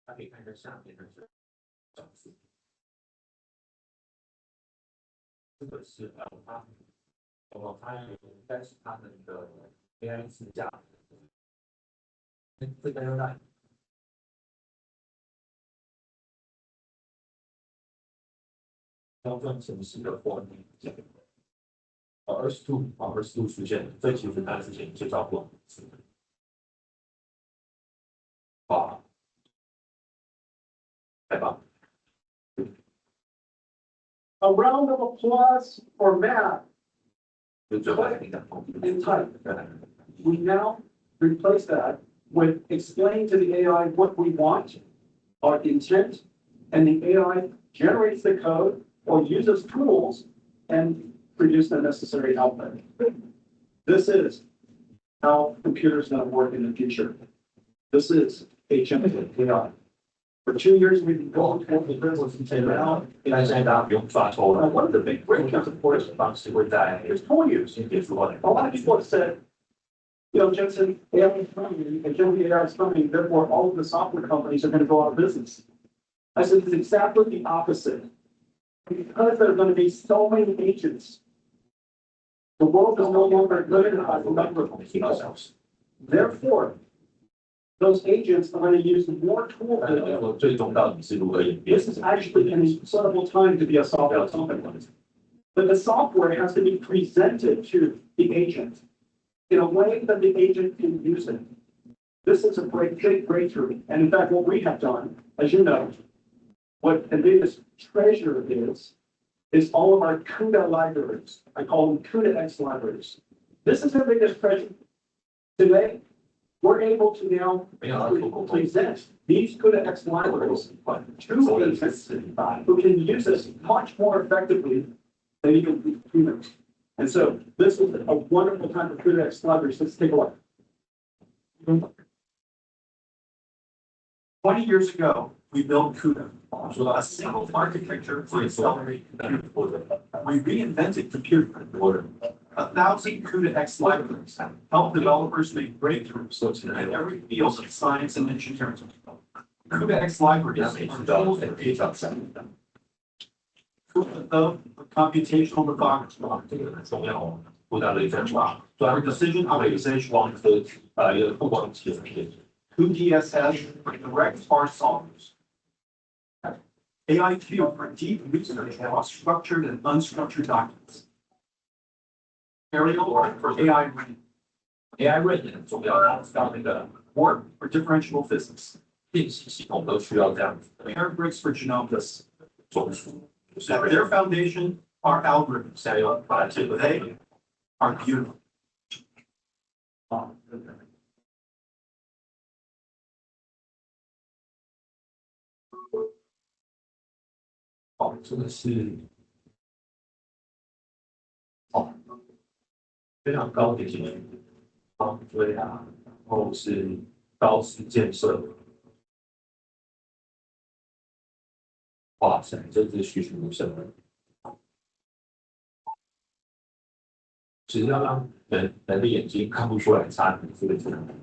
它可以看一下下面的是小字，这个是它应该是它的一个 AI 自驾，这个要带标准程式的获利。22出现，这其实它之前介绍过。哇，太棒了！ A round of applause for Matt 就最后来一个 in type. We now replace that with explaining to the AI what we want, our intent, and the AI generates the code or uses tools and produce the necessary output. This is how computers going to work in the future. This is agentic AI. For 2 years, we've been going toward the business and now 但现在大家不用抓抽 now, 了， one of the big breakthroughs, of course, 方式会在 is tool use. 解说的。 A lot of people have said, Jensen, AI is coming, agentic AI is coming, therefore all of the software companies are going to go out of business. I said, it's exactly the opposite. Because there are going to be so many agents, the world is no longer limited by the number of people. Therefore, those agents are going to use more tools. 但是说最终到底是如何演变？ This is actually an incredible time to be a software company. But the software has to be presented to the agent in a way that the agent can use it. This is a big breakthrough. And in fact, what we have done, as you know, what the biggest treasure is all of our CUDA libraries. I call them CUDA-X libraries. This is our biggest treasure. Today, we're able to now present these CUDA-X libraries to agents who can use this much more effectively than even humans. And so this is a wonderful time for CUDA-X libraries. Let's take a look. 20 years ago, we built CUDA, a single architecture for accelerated computer. We reinvented computer. 1,000 CUDA-X libraries help developers make breakthroughs in every field of science and engineering. CUDA-X libraries are tools that data of computational lithography. 这个很重要哦，不断的一分 For 专 decision 它会 optimization, 光和一个不光企业 CUDA-DSS for direct parse solvers. AIQ for deep research across structured and unstructured documents. Arial for AI reading. AI 论也很重要，它知道那个 Warp for differential physics. 电气系统都需要这样子的 Parabricks for genomics. 种属，就是 At their foundation are algorithms. 下游把这个 They are beautiful. 哦，这个是哦非常高的解决方对啊，然后是高斯建设，哇塞，这是栩栩如生的。只是要让人的眼睛看不出来差别，这个真的。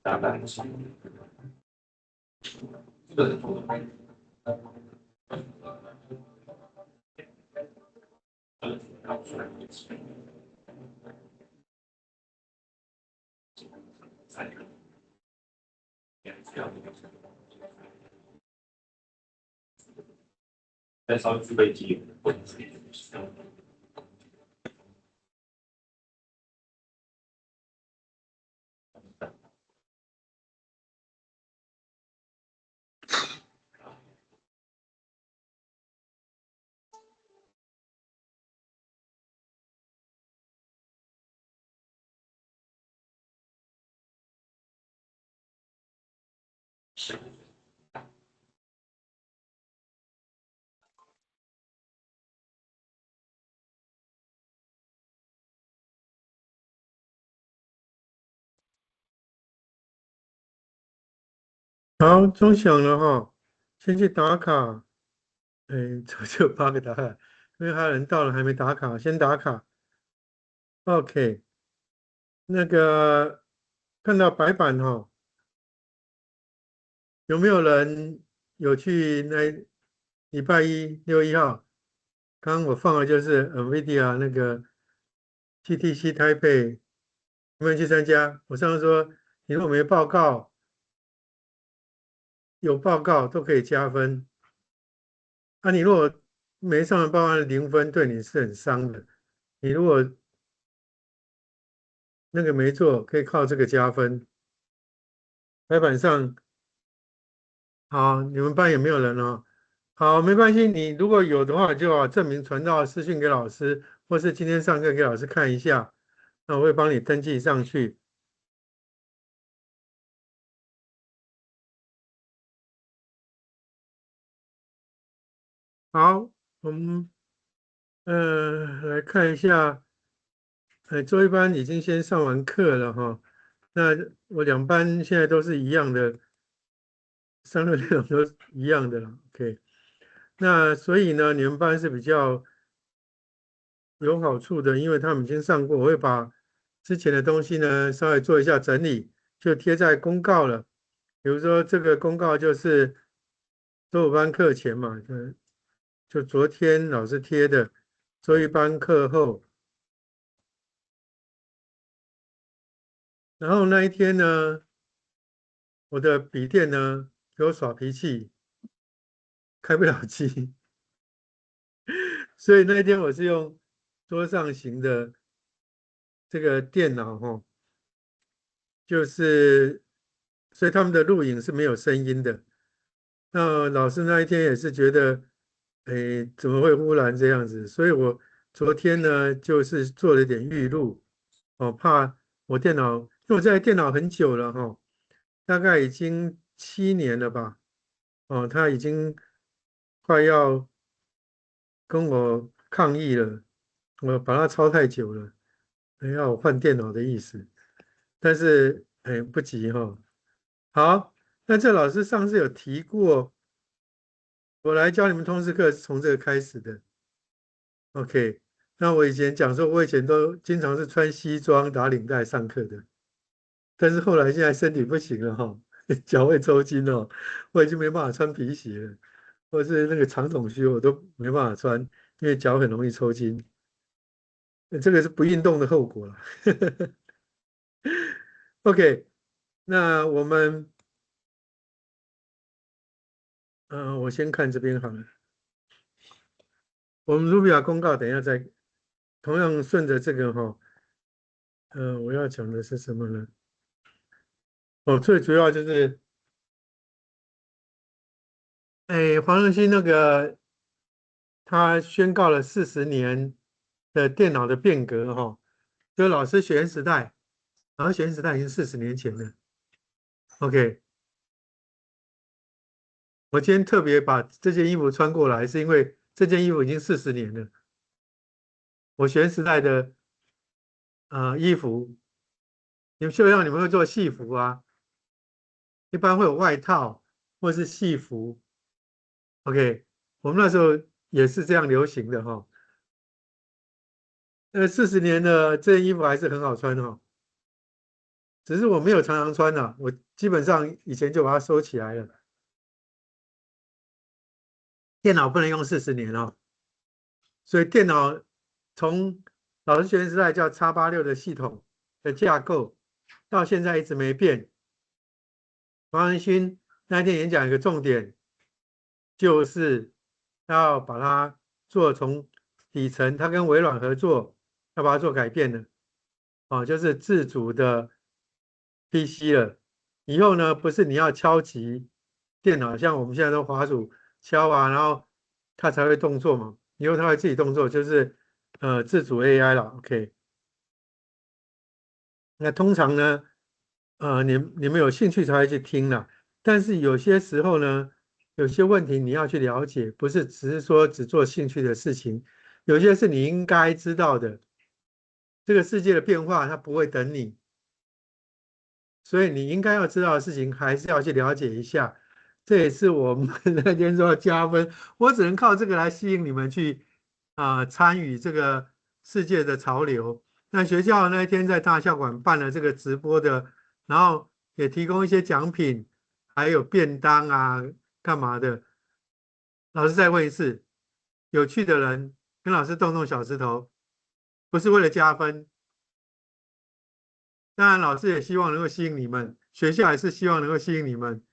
大概是这个很重要。再稍微具备基本的问题。是。好，钟响了哈，先去打卡。哎，只有8个打卡，因为还有人到了还没打卡，先打卡。OK，那个看到白板哈，有没有人有去那礼拜一6月1号？刚刚我放的就是 NVIDIA 那个 GTC 台北，有没有去参加？我上次说，你如果没报告，有报告都可以加分。那你如果没上完报告0分，对你是很伤的。你如果那个没做，可以靠这个加分。白板上，好，你们班有没有人哦？好，没关系，你如果有的话，就把证明传到私讯给老师，或是今天上课给老师看一下，那我会帮你登记上去。好，我们来看一下，周一班已经先上完课了哈，那我2班现在都是一样的，上的内容都是一样的了。OK，那所以呢，你们班是比较有好处的，因为他们已经上过，我会把之前的东西呢稍微做一下整理，就贴在公告了。比如说这个公告就是周5班课前嘛，就昨天老师贴的，周一班课后。然后那一天呢，我的笔电呢给我耍脾气，开不了机，所以那一天我是用桌上型的这个电脑哈，就是所以他们的录影是没有声音的。那老师那一天也是觉得，哎，怎么会忽然这样子？所以我昨天呢就是做了点预录，哦，怕我电脑，因为我这台电脑很久了哈，大概已经7年了吧。哦，他已经快要跟我抗议了，我把他抄太久了，要我换电脑的意思。但是，哎，不急哈。好，那这老师上次有提过，我来教你们通识课是从这个开始的。OK，那我以前讲说，我以前都经常是穿西装打领带上课的，但是后来现在身体不行了哈，脚会抽筋哦，我已经没办法穿皮鞋了。或是那个长筒靴我都没办法穿，因为脚很容易抽筋。这个是不运动的后果了。OK，那我们，我先看这边好了。我们 Rubia 公告，等一下再同样顺着这个哈，我要讲的是什么呢？哦，最主要就是，哎，黄仁勋那个他宣告了40年的电脑的变革哈，就老师学生时代，老师学生时代已经40年前了。OK，我今天特别把这件衣服穿过来，是因为这件衣服已经40年了。我学生时代的衣服，你们就像你们会做戏服啊，一般会有外套或是戏服。OK，我们那时候也是这样流行的哈。40年的这件衣服还是很好穿哈，只是我没有常常穿了，我基本上以前就把它收起来了。电脑不能用40年哦，所以电脑从老师学生时代叫x86的系统的架构，到现在一直没变。黄仁勋那天演讲有个重点，就是要把它做从底层，他跟微软合作，要把它做改变的，就是自主的 PC 了。以后呢，不是你要敲击电脑，像我们现在都滑鼠敲啊，然后它才会动作嘛。以后它会自己动作，就是自主 AI 了。OK，那通常呢，你们有兴趣才会去听啦。但是有些时候呢，有些问题你要去了解，不是只是说只做兴趣的事情，有些是你应该知道的。这个世界的变化它不会等你，所以你应该要知道的事情，还是要去了解一下。这也是我们那天说加分，我只能靠这个来吸引你们去参与这个世界的潮流。那学校那一天在大校馆办了这个直播的，然后也提供一些奖品，还有便当啊，干嘛的？老师再问一次，有趣的人跟老师动动小石头，不是为了加分。当然，老师也希望能够吸引你们，学校也是希望能够吸引你们。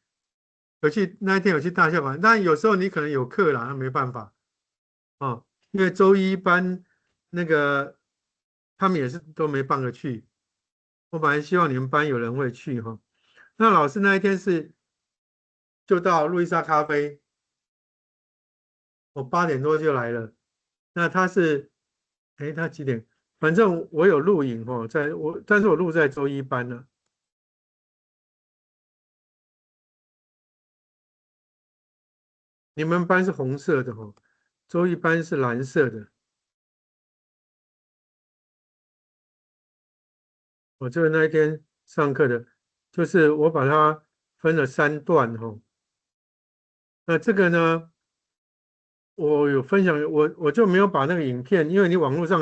那一天有去大校馆，但有时候你可能有课啦，那没办法哦，因为周一班那个他们也是都没办法去。我本来希望你们班有人会去哈。那老师那一天就到路易莎咖啡，我8点多就来了。那他几点？反正我有录影哦，但是我录在周一班了。你们班是红色的哦，周一班是蓝色的。我就是那一天上课的，就是我把它分了3段哈。那这个呢，我有分享，我就没有把那个影片，因为你网络上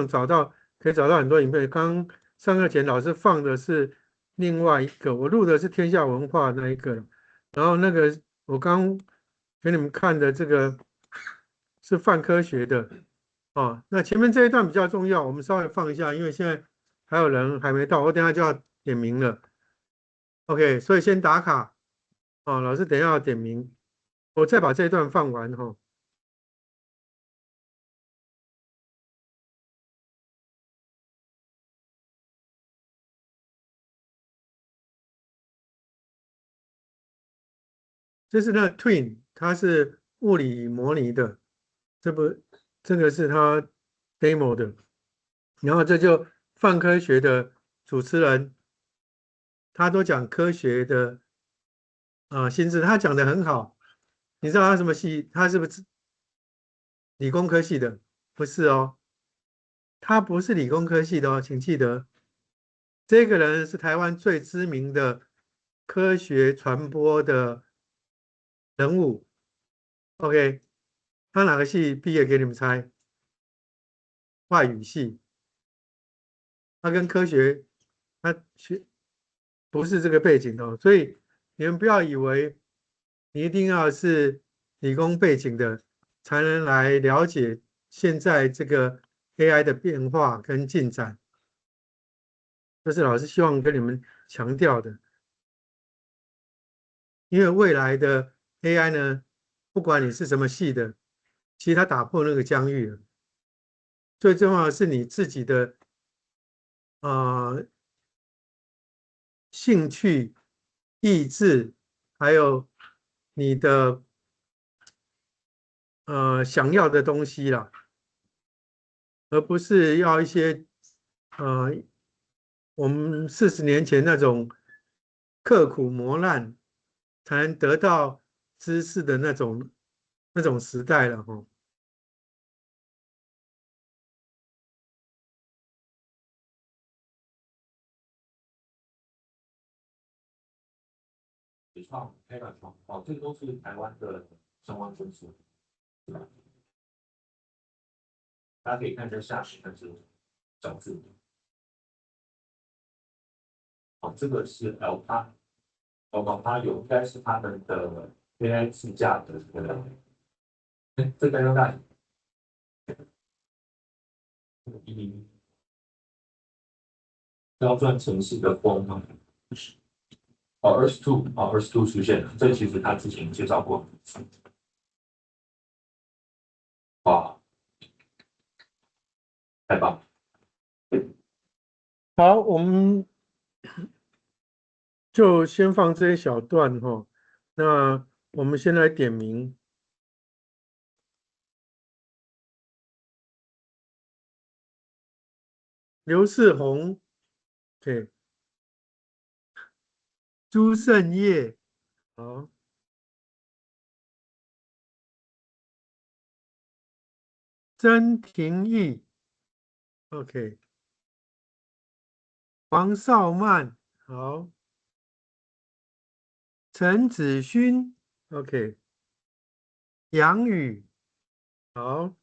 可以找到很多影片。刚上课前老师放的是另外一个，我录的是天下文化那一个，然后那个我刚给你们看的这个是泛科学的哦。那前面这一段比较重要，我们稍微放一下，因为现在还有人还没到，我等下就要点名了。OK，所以先打卡哦，老师等一下要点名，我再把这一段放完哈。这是那 Twin，它是物理模拟的，这个是它 demo 的，然后这就泛科学的主持人，他都讲科学的心智，他讲的很好。你知道他什么系？他是不是理工科系的？不是哦，他不是理工科系的哦，请记得，这个人是台湾最知名的科学传播的人物。OK，他哪个系毕业？给你们猜，外语系。他跟科学，他不是这个背景哦，所以你们不要以为你一定要是理工背景的才能来了解现在这个 AI 的变化跟进展，这是老师希望跟你们强调的。因为未来的 AI 呢，不管你是什么系的，其实它打破那个疆域了。最重要的是你自己的呃兴趣、意志，还有你的想要的东西啦，而不是要一些呃我们40年前那种刻苦磨难才能得到知识的那种时代了哈。实创、黑板创，哦，这个都是台湾的相关分数，对吧？大家可以看一下下面的这个小字，哦，这个是 L 八，它有应该是他们的 AI 自驾的这个，这个要大一标准城市的风吗？哦，Earth Two 出现了，这其实他之前介绍过。哇，太棒了！好，我们就先放这一小段哈。那我们先来点名。刘世宏，对，朱胜业，好，曾廷义，OK，黄少曼，好，陈子勋 ，OK， 杨宇，好，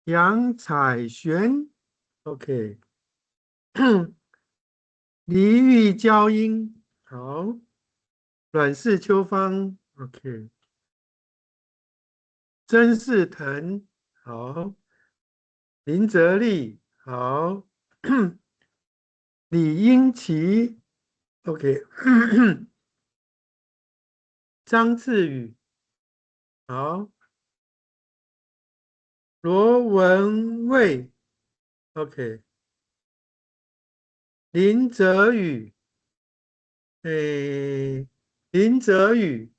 杨彩璇 ，OK， 李玉娇英，好，阮氏秋芳 ，OK， 曾仕腾，好，林泽利，好，李英奇 ，OK， 张志宇，好，罗文蔚 ，OK， 林泽宇，林泽宇，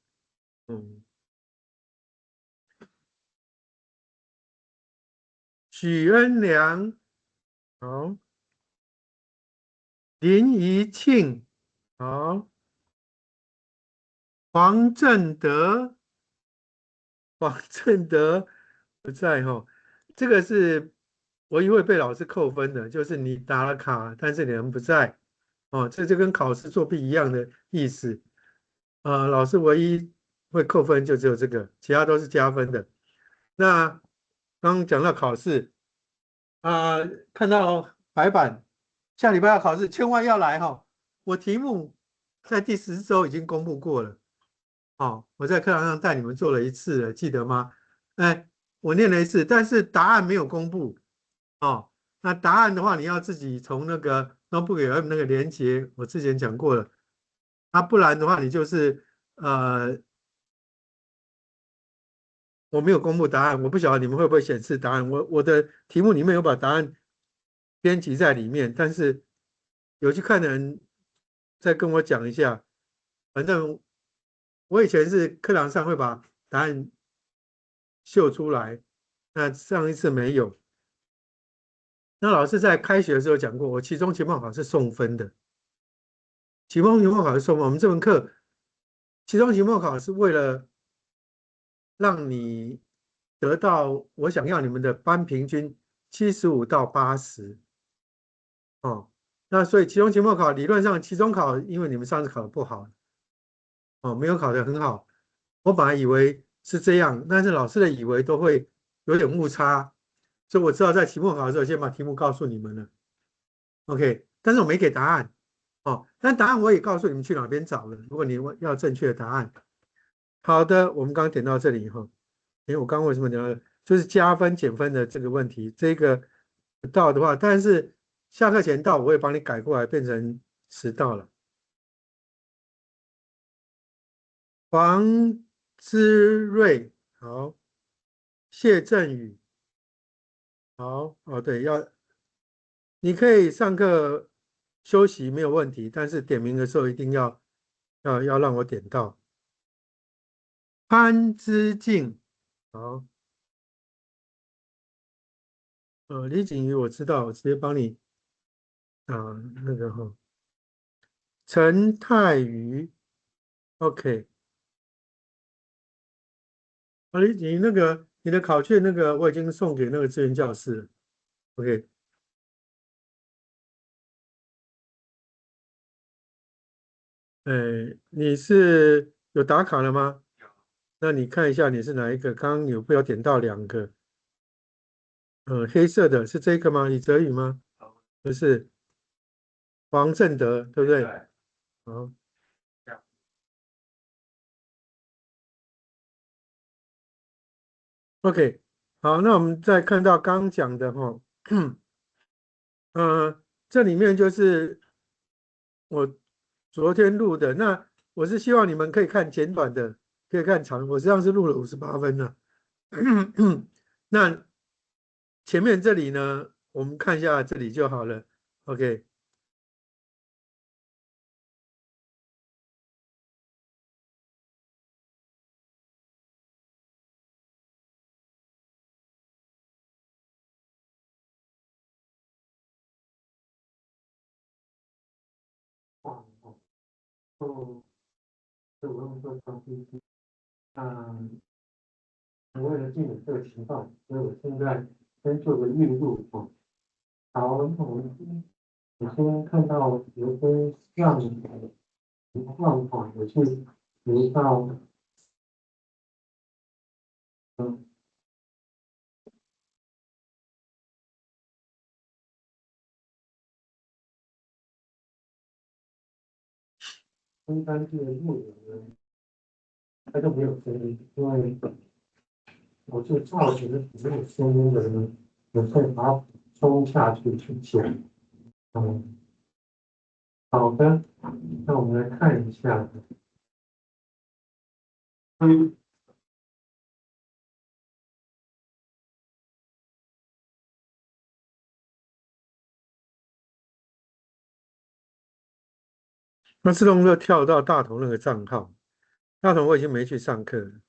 许恩良，好，林怡庆，好，黄正德，黄正德不在哈，这个是我以为被老师扣分的，就是你打了卡，但是你人不在，哦，这就跟考试作弊一样的意思，老师唯一会扣分就只有这个，其他都是加分的。那刚刚讲到考试看到白板，下礼拜要考试，千万要来哈，我题目在第10周已经公布过了。我在课堂上带你们做了一次了，记得吗？哎，我念了一次，但是答案没有公布。那答案的话，你要自己从那个 notebook 有那个连接，我之前讲过了。不然的话，你就是我没有公布答案，我不晓得你们会不会显示答案。我的题目里面有把答案编辑在里面，但是有去看的人再跟我讲一下。反正我以前是课堂上会把答案秀出来，那上一次没有。那老师在开学的时候讲过，我期中、期末考是送分的。期中、期末考是送分，我们这门课期中、期末考是为了让你得到我想要你们的班平均75到80。那所以期中、期末考理论上期中考，因为你们上次考得不好，没有考得很好，我本来以为是这样，但是老师的以为都会有点误差，所以我知道在期末考的时候先把题目告诉你们了。OK， 但是我没给答案。但答案我也告诉你们去哪边找了，如果你要正确的答案。好的，我们刚刚点到这里哈。我刚刚为什么聊就是加分减分的这个问题，这个到的话，但是下课前到我会帮你改过来变成迟到了。黄之瑞，好，谢振宇，好，对，你可以上课休息没有问题，但是点名的时候一定要让我点到。潘之静，好，李景瑜我知道，我直接帮你那个哈。陈泰宇 ，OK， 你那个你的考卷那个我已经送给那个资源教室了 ，OK。你是有打卡了吗？那你看一下你是哪一个？刚刚有不要点到2个？黑色的是这个吗？李泽宇吗？不是，黄正德，对不对？好。OK，好，那我们再看到刚刚讲的哈，这里面就是我昨天录的，那我是希望你们可以看简短的，可以看长，我实际上是录了58分的。那前面这里呢，我们看一下这里就好了。OK，为了避免这个情况，所以我现在先做个预录。好，那我们先看到有分上情况哈，我就读到分担这个录影呢，它就没有声音，因为我就照着没有声音的呢，我再把它补充下去去讲。好的，那我们来看一下。那自动就跳到大同那个账号，大同我已经没去上课了。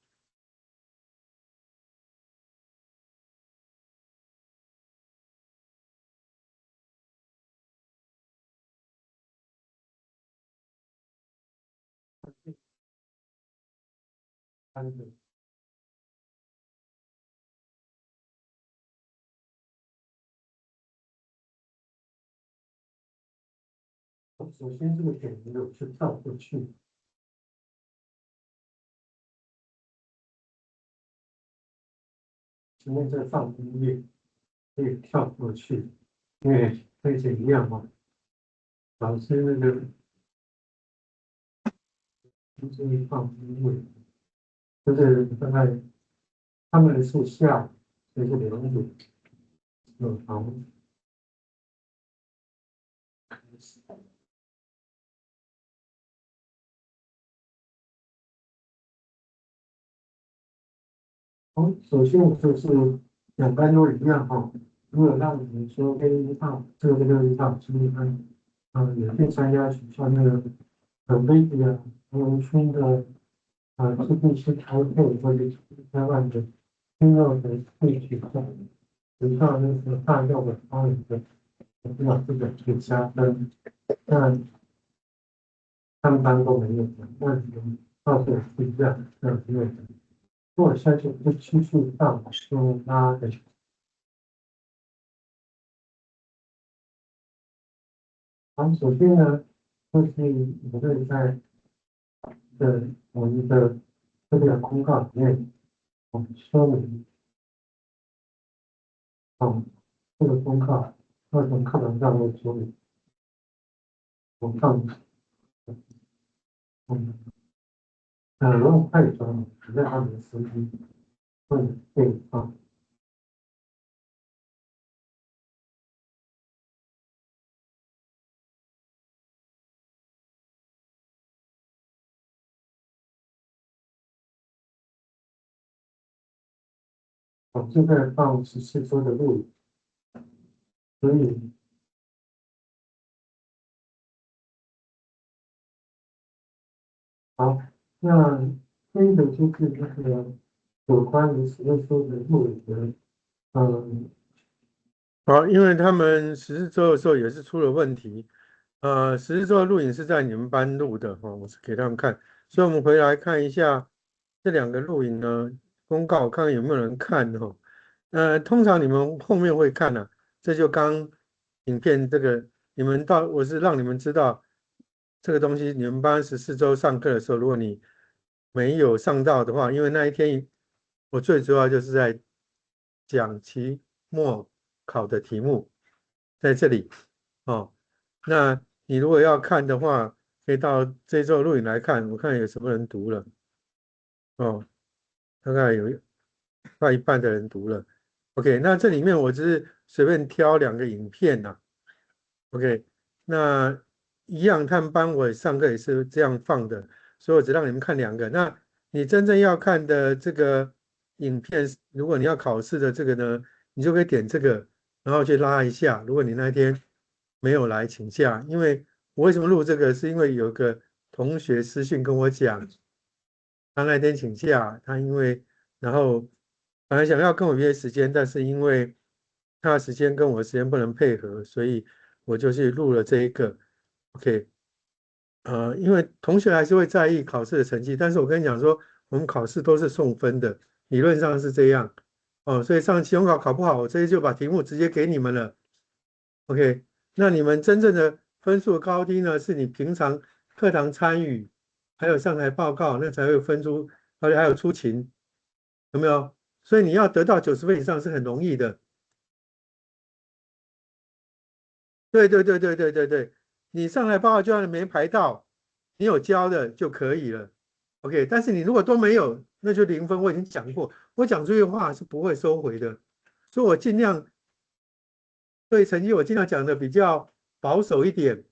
首先这个点没有去跳过去，前面在放音乐，可以跳过去，因为跟以前一样嘛。老师那个就是放音乐，就是大概他们是下午，所以是2点，好。好，首先我就是两班都一样哈。如果让你们说A1号，这个6.1号，请你们也可以参加学校那个微啊，还有新的这必须开会或者开万的听到的会取上，学校那个大药的方面的，我知道这个可以加分，但他们班都没有的，那你们到时候不一样，那没有的。我相信这继续上升拉的。好，首先呢，就是我们在我们的这个公告里面，我们说明，这个公告要从课本上面说明，我们上，如果快转，实在他们的司机会被我现在放14周的录影，所以好，那这个就是那个有关于14周的录影的，好，因为他们14周的时候也是出了问题，14周的录影是在你们班录的我是给他们看，所以我们回来看一下这2个录影呢，公告看看有没有人看通常你们后面会看这就刚影片这个你们我是让你们知道这个东西，你们班14周上课的时候，如果你没有上到的话，因为那一天我最主要就是在讲期末考的题目在这里那你如果要看的话，可以到这周录影来看，我看有什么人读了大概有快一半的人读了。OK， 那这里面我只是随便挑2个影片OK， 那一样他们班我上课也是这样放的，所以我只让你们看2个。那你真正要看的这个影片，如果你要考试的这个呢，你就可以点这个，然后去拉一下。如果你那天没有来请假，因为我为什么录这个，是因为有个同学私讯跟我讲，他那天请假，他因为然后本来想要跟我约时间，但是因为他的时间跟我的时间不能配合，所以我就去录了这一个。OK，因为同学还是会在意考试的成绩，但是我跟你讲说，我们考试都是送分的，理论上是这样所以上期中考考不好，我这些就把题目直接给你们了。OK，那你们真正的分数高低呢，是你平常课堂参与，还有上台报告，那才会分出，而且还有出勤，有没有？所以你要得到90分以上是很容易的。对，你上台报告就算没排到，你有交的就可以了。OK，但是你如果都没有，那就0分。我已经讲过，我讲出去的话是不会收回的，所以我尽量对成绩我尽量讲的比较保守一点。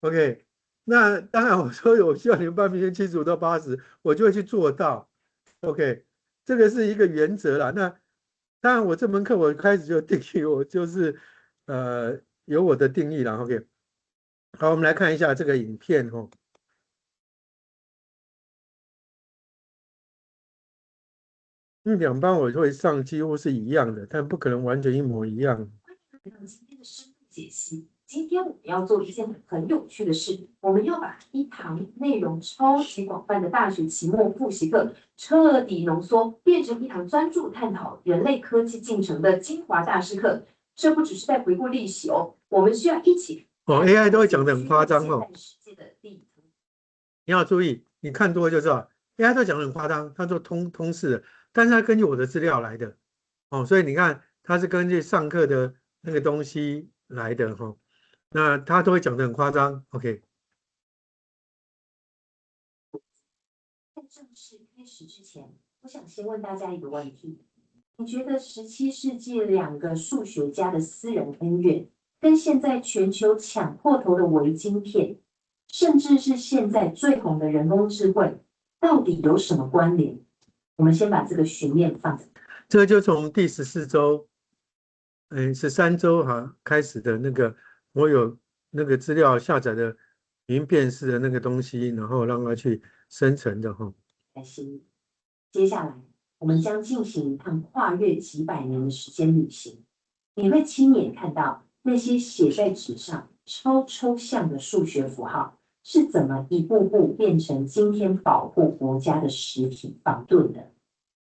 OK，那当然我说我希望你们班平均75到80，我就会去做到。OK，这个是一个原则啦。那当然我这门课我开始就定义，我就是有我的定义了。OK，好，我们来看一下这个影片哦。2班我会上几乎是一样的，但不可能完全一模一样。今天的深度解析，今天我们要做一件很有趣的事，我们要把一堂内容超级广泛的大学期末复习课彻底浓缩，变成一堂专注探讨人类科技进程的精华大师课。这不只是在回顾历史哦，我们需要一起AI 都会讲得很夸张哦。你要注意，你看多就知道 AI 都讲得很夸张，它做通式的，但是它根据我的资料来的哦，所以你看它是根据上课的那个东西来的哦，那它都会讲得很夸张。OK， 在正式开始之前，我想先问大家一个问题：你觉得17世纪2个数学家的私人恩怨，跟现在全球抢破头的微晶片，甚至是现在最红的人工智慧，到底有什么关联？我们先把这个悬念放着。这个就从第14周，13周开始的那个，我有那个资料下载的语音辨识的那个东西，然后让它去生成的哈。开心。接下来，我们将进行一趟跨越几百年的时间旅行，你会亲眼看到那些写在纸上超抽象的数学符号是怎么一步步变成今天保护国家的实体防盾的。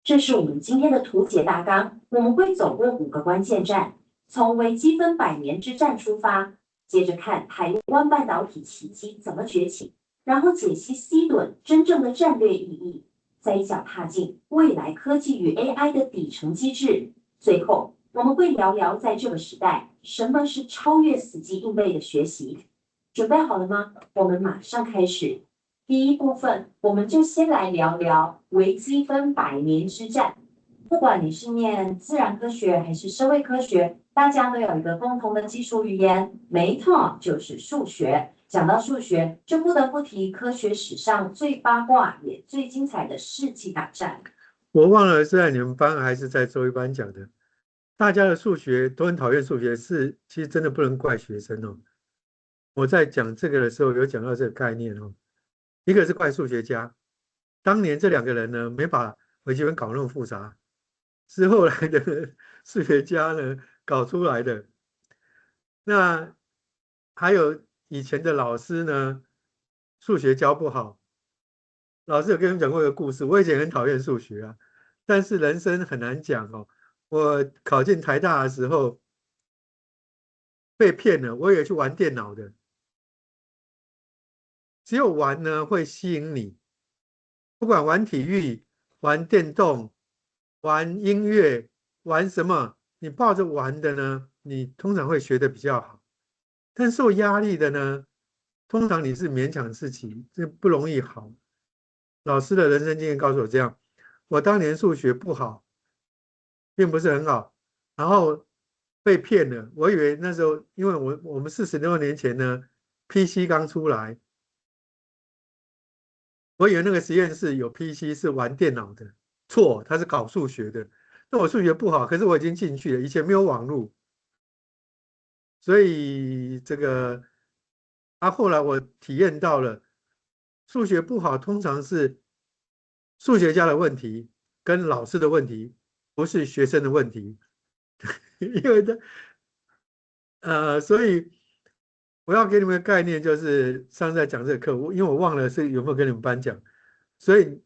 这是我们今天的图解大纲，我们会走过5个关键站，从微积分100年之战出发，接着看台湾半导体奇迹怎么崛起，然后解析 C 盾真正的战略意义，再一脚踏进未来科技与 AI 的底层机制。最后，我们会聊聊在这个时代，什么是超越死记硬背的学习。准备好了吗？我们马上开始。第一部分，我们就先来聊聊微积分100年之战。不管你是念自然科学还是社会科学，大家都有一个共同的基础语言，没错，就是数学。讲到数学，就不得不提科学史上最八卦也最精彩的世纪大战。我忘了是在你们班还是在周一班讲的。大家的数学都很讨厌数学，其实真的不能怪学生哦。我在讲这个的时候有讲到这个概念哦。一个是怪数学家，当年这2个人呢没把微积分搞那么复杂，是后来的数学家呢搞出来的。那还有以前的老师呢，数学教不好。老师有跟你们讲过一个故事，我以前很讨厌数学啊，但是人生很难讲哦。我考进台大的时候被骗了，我也去玩电脑的。只有玩呢会吸引你，不管玩体育、玩电动、玩音乐、玩什么，你抱着玩的呢，你通常会学得比较好。但受压力的呢，通常你是勉强自己，这不容易好。老师的人生经验告诉我这样，我当年数学不好，并不是很好，然后被骗了。我以为那时候，因为我们46年前呢 ，PC 刚出来。我以为那个实验室有 PC 是玩电脑的，错，他是搞数学的。那我数学不好，可是我已经进去了，以前没有网络，所以这个后来我体验到了，数学不好通常是数学家的问题跟老师的问题，不是学生的问题，因为所以我要给你们的概念就是上次在讲这个课，因为我忘了是有没有跟你们班讲，所以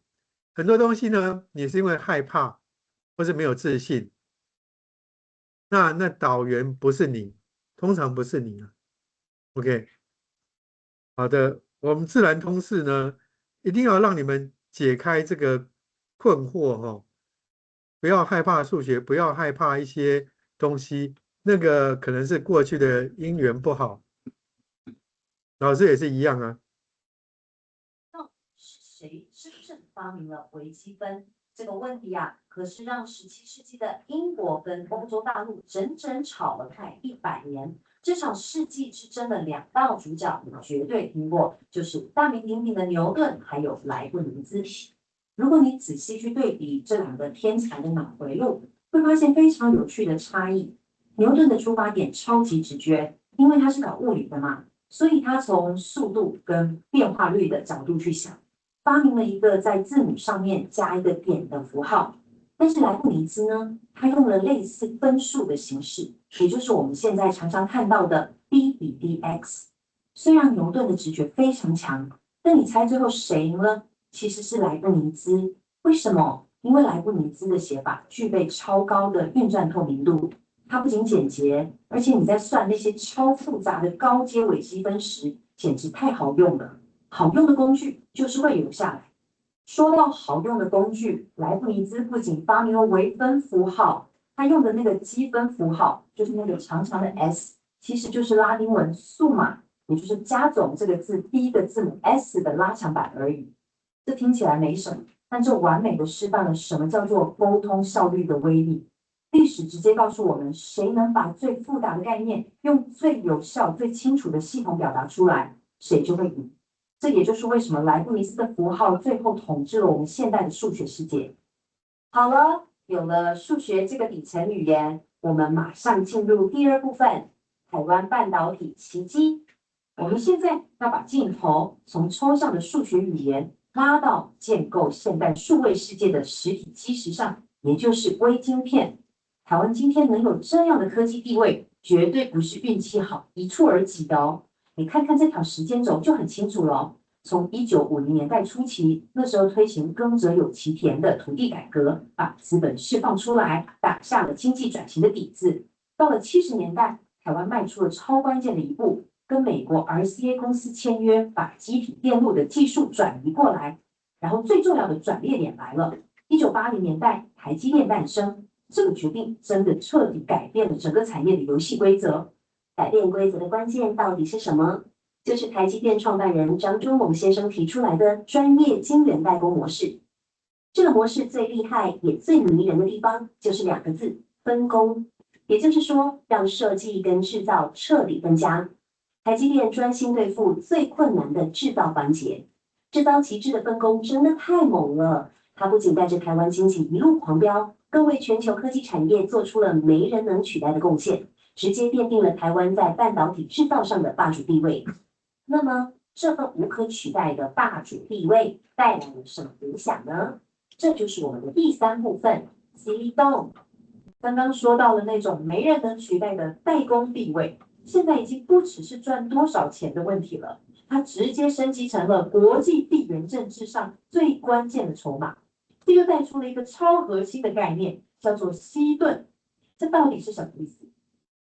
很多东西呢，你是因为害怕或是没有自信，那导员不是你，通常不是你啊。OK， 好的，我们自然通识呢，一定要让你们解开这个困惑哦，不要害怕数学，不要害怕一些东西，那个可能是过去的因缘不好，老师也是一样啊。到底是谁真正发明了微积分这个问题啊？可是让17世纪的英国跟欧洲大陆整整吵了快100年。这场世纪之争的2大主角，你绝对听过，就是大名鼎鼎的牛顿还有莱布尼兹。如果你仔细去对比这2个天才的脑回路，会发现非常有趣的差异。牛顿的出发点超级直觉，因为他是搞物理的嘛，所以他从速度跟变化率的角度去想，发明了一个在字母上面加一个点的符号。但是莱布尼兹呢，他用了类似分数的形式，也就是我们现在常常看到的 d 比 dx。虽然牛顿的直觉非常强，但你猜最后谁赢了？其实是莱布尼兹。为什么？因为莱布尼兹的写法具备超高的运算透明度，它不仅简洁，而且你在算那些超复杂的高阶微积分时，简直太好用了。好用的工具就是会留下来。说到好用的工具，莱布尼兹不仅发明了微分符号，他用的那个积分符号，就是那个长长的 S， 其实就是拉丁文数码，也就是加总这个字第一个字母 S 的拉长版而已。这听起来没什么，但这完美的示范了什么叫做沟通效率的威力。历史直接告诉我们，谁能把最复杂的概念用最有效、最清楚的系统表达出来，谁就会赢。这也就是为什么莱布尼兹的符号最后统治了我们现代的数学世界。好了，有了数学这个底层语言，我们马上进入第2部分——台湾半导体奇迹。我们现在要把镜头从抽象的数学语言拉到建构现代数位世界的实体基石上，也就是微晶片。台湾今天能有这样的科技地位，绝对不是运气好一蹴而就的哦。你看看这条时间轴就很清楚了哦。从1950年代初期，那时候推行耕者有其田的土地改革，把资本释放出来，打下了经济转型的底子。到了70年代，台湾迈出了超关键的一步，跟美国 RCA 公司签约，把基体电路的技术转移过来。然后最重要的转捩点来了，1980年代台积电诞生，这个决定真的彻底改变了整个产业的游戏规则。改变规则的关键到底是什么？就是台积电创办人张忠谋先生提出来的专业晶圆代工模式。这个模式最厉害也最迷人的地方，就是2个字：分工。也就是说，让设计跟制造彻底分家。台积电专心对付最困难的制造环节，这招极致的分工真的太猛了。它不仅带着台湾经济一路狂飙，更为全球科技产业做出了没人能取代的贡献，直接奠定了台湾在半导体制造上的霸主地位。那么，这份无可取代的霸主地位带来了什么影响呢？这就是我们的第3部分——激动。刚刚说到了那种没人能取代的代工地位，现在已经不只是赚多少钱的问题了，它直接升级成了国际地缘政治上最关键的筹码。这就带出了一个超核心的概念，叫做西顿。这到底是什么意思？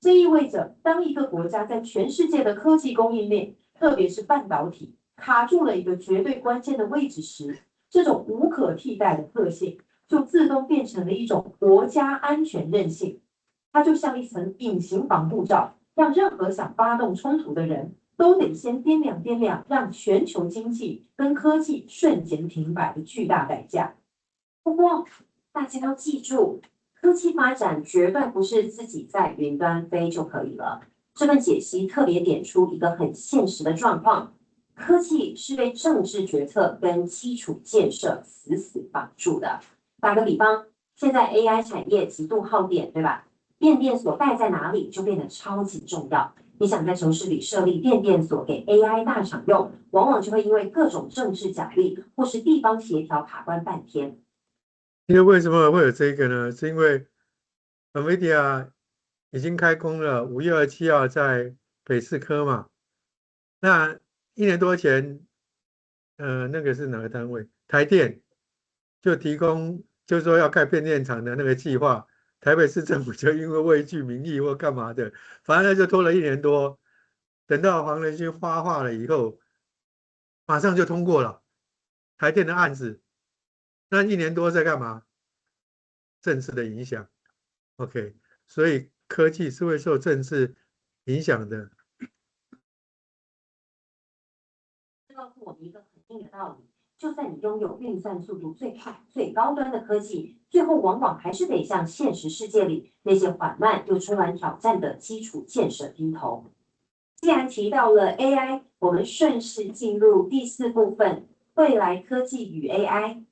这意味着，当一个国家在全世界的科技供应链，特别是半导体卡住了一个绝对关键的位置时，这种无可替代的特性就自动变成了一种国家安全韧性。它就像一层隐形防护罩，让任何想发动冲突的人都得先掂量掂量，让全球经济跟科技瞬间停摆的巨大代价。不过，大家要记住，科技发展绝对不是自己在云端飞就可以了。这份解析特别点出一个很现实的状况：科技是被政治决策跟基础建设死死绑住的。打个比方，现在 AI 产业极度耗电，对吧？变电所盖在哪里就变得超级重要。你想在城市里设立变电所给 AI 大厂用，往往就会因为各种政治角力或是地方协调卡关半天。因为为什么会有这个呢？是因为 NVIDIA 已经开工了，5月27号在北士科嘛。那1年多前，那个是哪个单位？台电就提供，就是说要盖变电厂的那个计划。台北市政府就因为畏惧民意或干嘛的，反正就拖了1年多。等到黄仁勋发话了以后，马上就通过了台电的案子。那1年多在干嘛？政治的影响。OK， 所以科技是会受政治影响的。这告诉我们一个很硬的道理，就算你拥有运算速度最快、最高端的科技，最后往往还是得向现实世界里那些缓慢又充满挑战的基础建设低头。既然提到了 AI， 我们顺势进入第4部分：未来科技与 AI。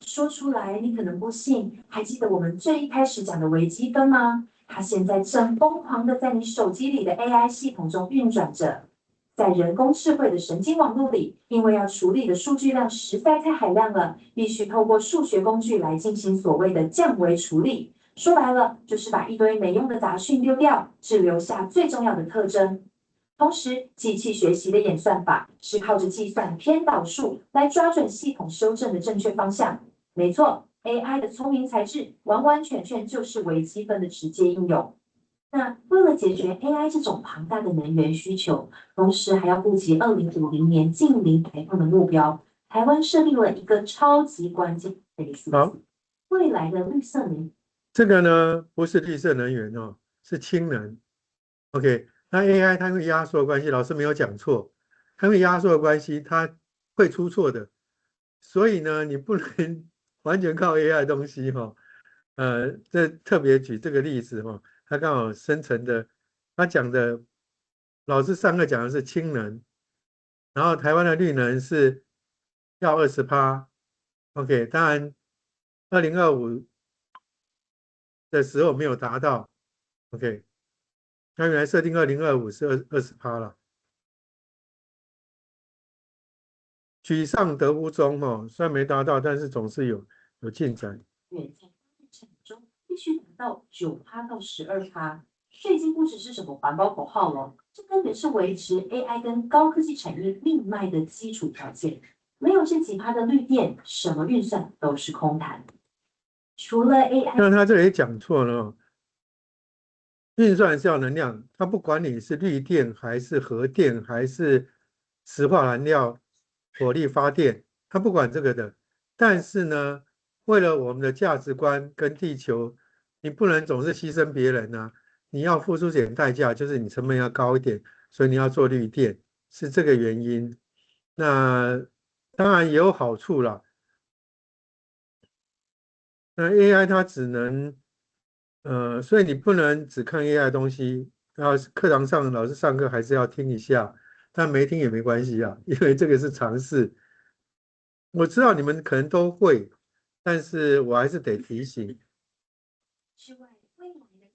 说出来你可能不信，还记得我们最一开始讲的微积分吗？它现在正疯狂的在你手机里的 AI 系统中运转着。在人工智慧的神经网络里，因为要处理的数据量实在太海量了，必须透过数学工具来进行所谓的降维处理。说白了，就是把一堆没用的杂讯丢掉，只留下最重要的特征。同时，机器学习的演算法是靠着计算偏导数来抓准系统修正的正确方向。没错 ，AI 的聪明才智完完全全就是微积分的直接应用。那为了解决 AI 这种庞大的能源需求，同时还要顾及2050年净零排放的目标，台湾设定了一个超级关键的一个数字：未来的绿色能源。这个呢，不是绿色能源哦，是氢能。OK， 那 AI 它因为压缩的关系，老师没有讲错，它因为压缩的关系，它会出错的。所以呢，你不能完全靠 AI 的东西哈。这特别举这个例子哈，它刚好生成的，他讲的，老师上课讲的是氢能，然后台湾的绿能是要20%。OK， 当然2025的时候没有达到。OK， 它原来设定2025是20%了。举上得乎中哈，虽然没达到，但是总是有进展。远在产中必须达到9%到12%，这已经不只是什么环保口号了，这根本是维持 AI 跟高科技产业命脉的基础条件。没有这几%的绿电，什么运算都是空谈。除了 AI， 那他这里讲错了，运算是要能量，它不管你是绿电还是核电还是石化燃料、火力发电，它不管这个的。但是呢，为了我们的价值观跟地球，你不能总是牺牲别人啊，你要付出点代价，就是你成本要高一点，所以你要做绿电，是这个原因。那当然也有好处啦。那 AI 它只能，所以你不能只看 AI 的东西，然后课堂上老师上课还是要听一下，但没听也没关系啊，因为这个是常识。我知道你们可能都会，但是我还是得提醒。之外，未来的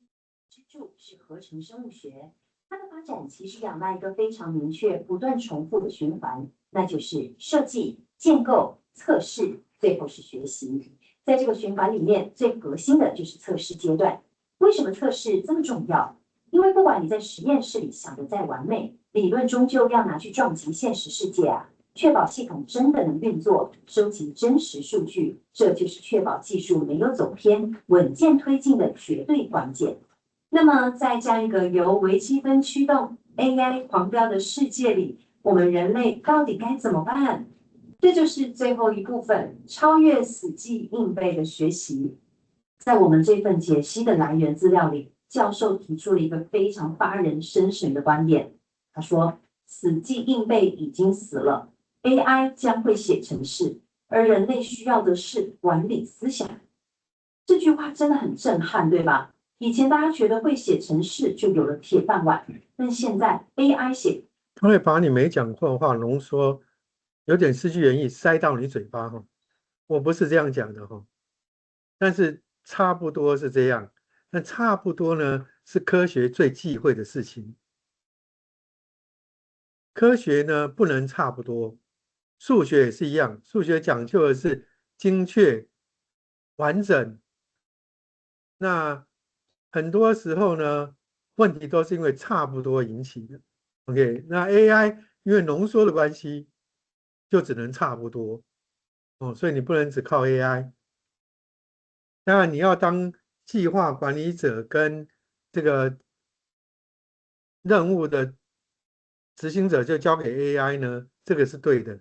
支柱是合成生物学，它的发展其实仰赖一个非常明确、不断重复的循环，那就是设计、建构、测试，最后是学习。在这个循环里面，最核心的就是测试阶段。为什么测试这么重要？因为不管你在实验室里想的再完美，理论终究要拿去撞击现实世界啊。确保系统真的能运作，收集真实数据，这就是确保技术没有走偏、稳健推进的绝对关键。那么，在这样一个由微积分驱动、AI 狂飙的世界里，我们人类到底该怎么办？这就是最后一部分，超越死记硬背的学习。在我们这份解析的来源资料里，教授提出了一个非常发人深省的观点。他说：“死记硬背已经死了。” AI 将会写程式，而人类需要的是管理思想。这句话真的很震撼，对吧？以前大家觉得会写程式就有了铁饭碗，但现在 AI 写，它会把你没讲过的话浓缩，有点失去原意，塞到你嘴巴哈。我不是这样讲的哈，但是差不多是这样。那差不多呢，是科学最忌讳的事情。科学呢不能差不多。数学也是一样，数学讲究的是精确、完整。那很多时候呢，问题都是因为差不多引起的。OK， 那 AI 因为浓缩的关系，就只能差不多。所以你不能只靠 AI。当然，你要当计划管理者跟这个任务的执行者就交给 AI 呢，这个是对的。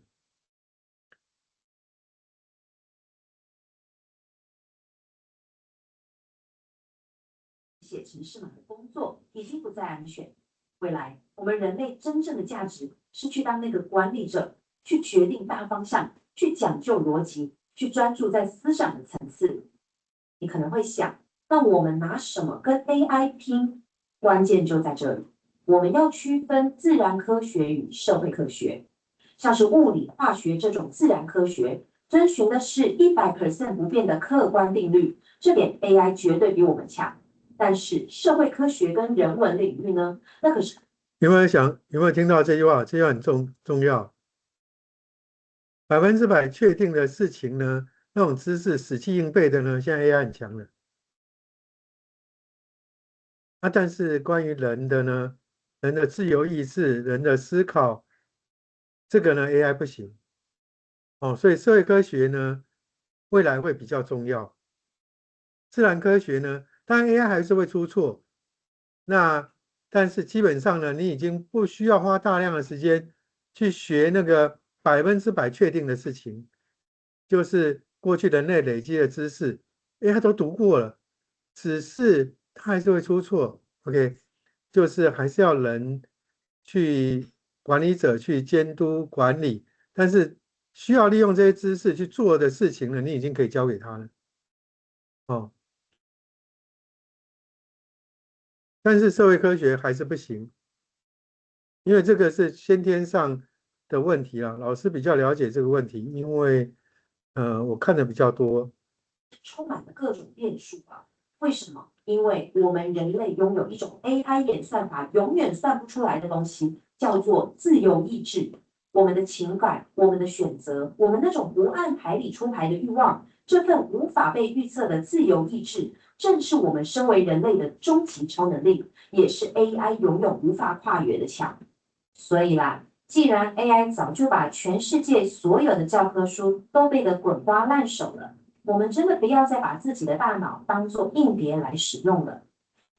写程式码的工作已经不再安全。未来，我们人类真正的价值是去当那个管理者，去决定大方向，去讲究逻辑，去专注在思想的层次。你可能会想，那我们拿什么跟 AI 拼？关键就在这里，我们要区分自然科学与社会科学。像是物理、化学这种自然科学，遵循的是100% 不变的客观定律，这点 AI 绝对比我们强。但是社会科学跟人文领域呢，那可是有没有听到这句话？这句话很重要。100%确定的事情呢，那种知识死记硬背的呢，现在 AI 很强了。但是关于人的呢，人的自由意志、人的思考，这个呢 AI 不行。所以社会科学呢，未来会比较重要。自然科学呢，当然 AI 还是会出错，但是基本上呢，你已经不需要花大量的时间去学那个100%确定的事情，就是过去人类累积的知识，AI 都读过了，只是它还是会出错。OK， 就是还是要人去管理者去监督管理，但是需要利用这些知识去做的事情呢，你已经可以交给他了。但是社会科学还是不行，因为这个是先天上的问题啊。老师比较了解这个问题，因为我看的比较多。充满了各种变数啊。为什么？因为我们人类拥有一种 AI 演算法永远算不出来的东西，叫做自由意志。我们的情感、我们的选择、我们那种不按牌理出牌的欲望，这份无法被预测的自由意志，正是我们身为人类的终极超能力，也是 AI 永远无法跨越的墙。所以啦，既然 AI 早就把全世界所有的教科书都背得滚瓜烂熟了，我们真的不要再把自己的大脑当作硬碟来使用了。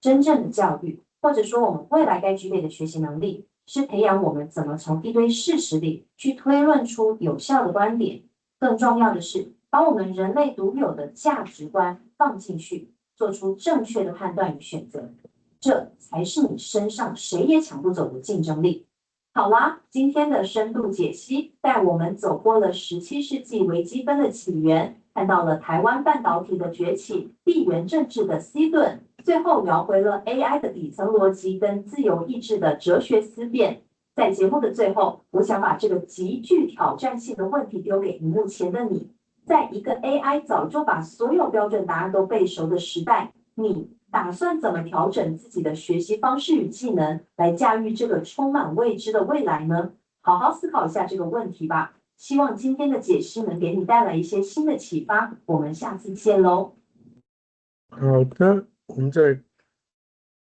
真正的教育，或者说我们未来该具备的学习能力，是培养我们怎么从一堆事实里去推论出有效的观点。更重要的是，把我们人类独有的价值观放进去，做出正确的判断与选择，这才是你身上谁也抢不走的竞争力。好啦，今天的深度解析带我们走过了17世纪微积分的起源，看到了台湾半导体的崛起，地缘政治的 C 盾，最后描绘了 AI 的底层逻辑跟自由意志的哲学思辨。在节目的最后，我想把这个极具挑战性的问题丢给荧幕前的你：在一个 AI 早就把所有标准答案都背熟的时代，你打算怎么调整自己的学习方式与技能，来驾驭这个充满未知的未来呢？好好思考一下这个问题吧。希望今天的解析能给你带来一些新的启发。我们下次见喽。好的，我们这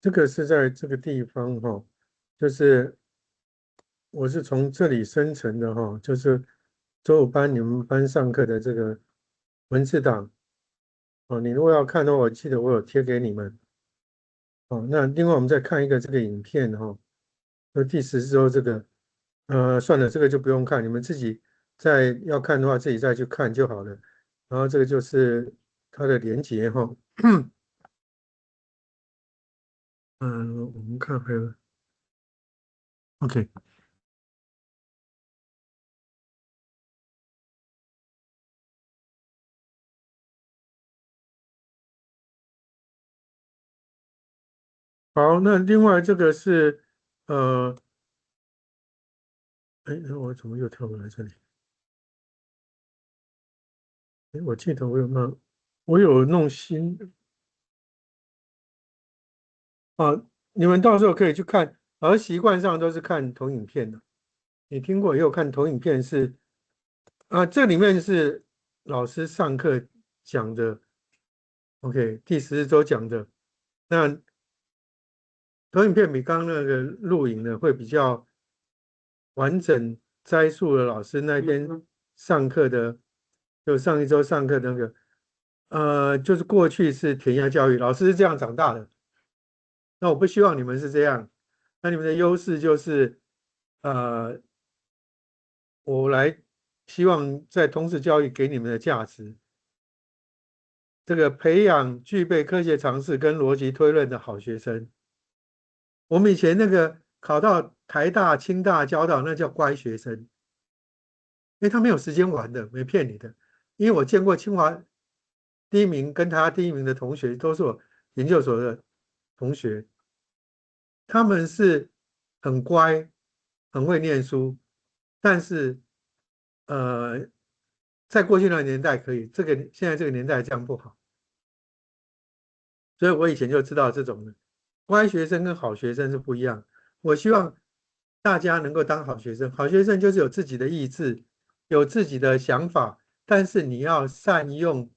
个是在这个地方哈，就是我是从这里生成的哈，就是周五班你们班上课的这个文字档。你如果要看的话，我记得我有贴给你们。那另外我们再看一个这个影片哈，就第14周这个，算了，这个就不用看，你们自己再要看的话，自己再去看就好了。然后这个就是它的连结哈。我们看还有 OK。好，那另外这个是我怎么又跳过来这里？我记得我有弄新你们到时候可以去看，而习惯上都是看投影片的。你听过也有看投影片是这里面是老师上课讲的 ，OK， 第14周讲的。那投影片比刚刚那个录影呢会比较完整摘述了老师那边上课的，就上一周上课的那个，就是过去是填鸭教育，老师是这样长大的。那我不希望你们是这样，那你们的优势就是我来希望在通识教育给你们的价值，这个培养具备科学常识跟逻辑推论的好学生。我们以前那个考到台大、清大、交大，那叫乖学生，因为他没有时间玩的，没骗你的。因为我见过清华第一名跟他第一名的同学，都是我研究所的同学，他们是很乖，很会念书，但是在过去那个年代可以，现在这个年代这样不好。所以我以前就知道这种的，乖学生跟好学生是不一样。我希望大家能够当好学生，好学生就是有自己的意志，有自己的想法，但是你要善用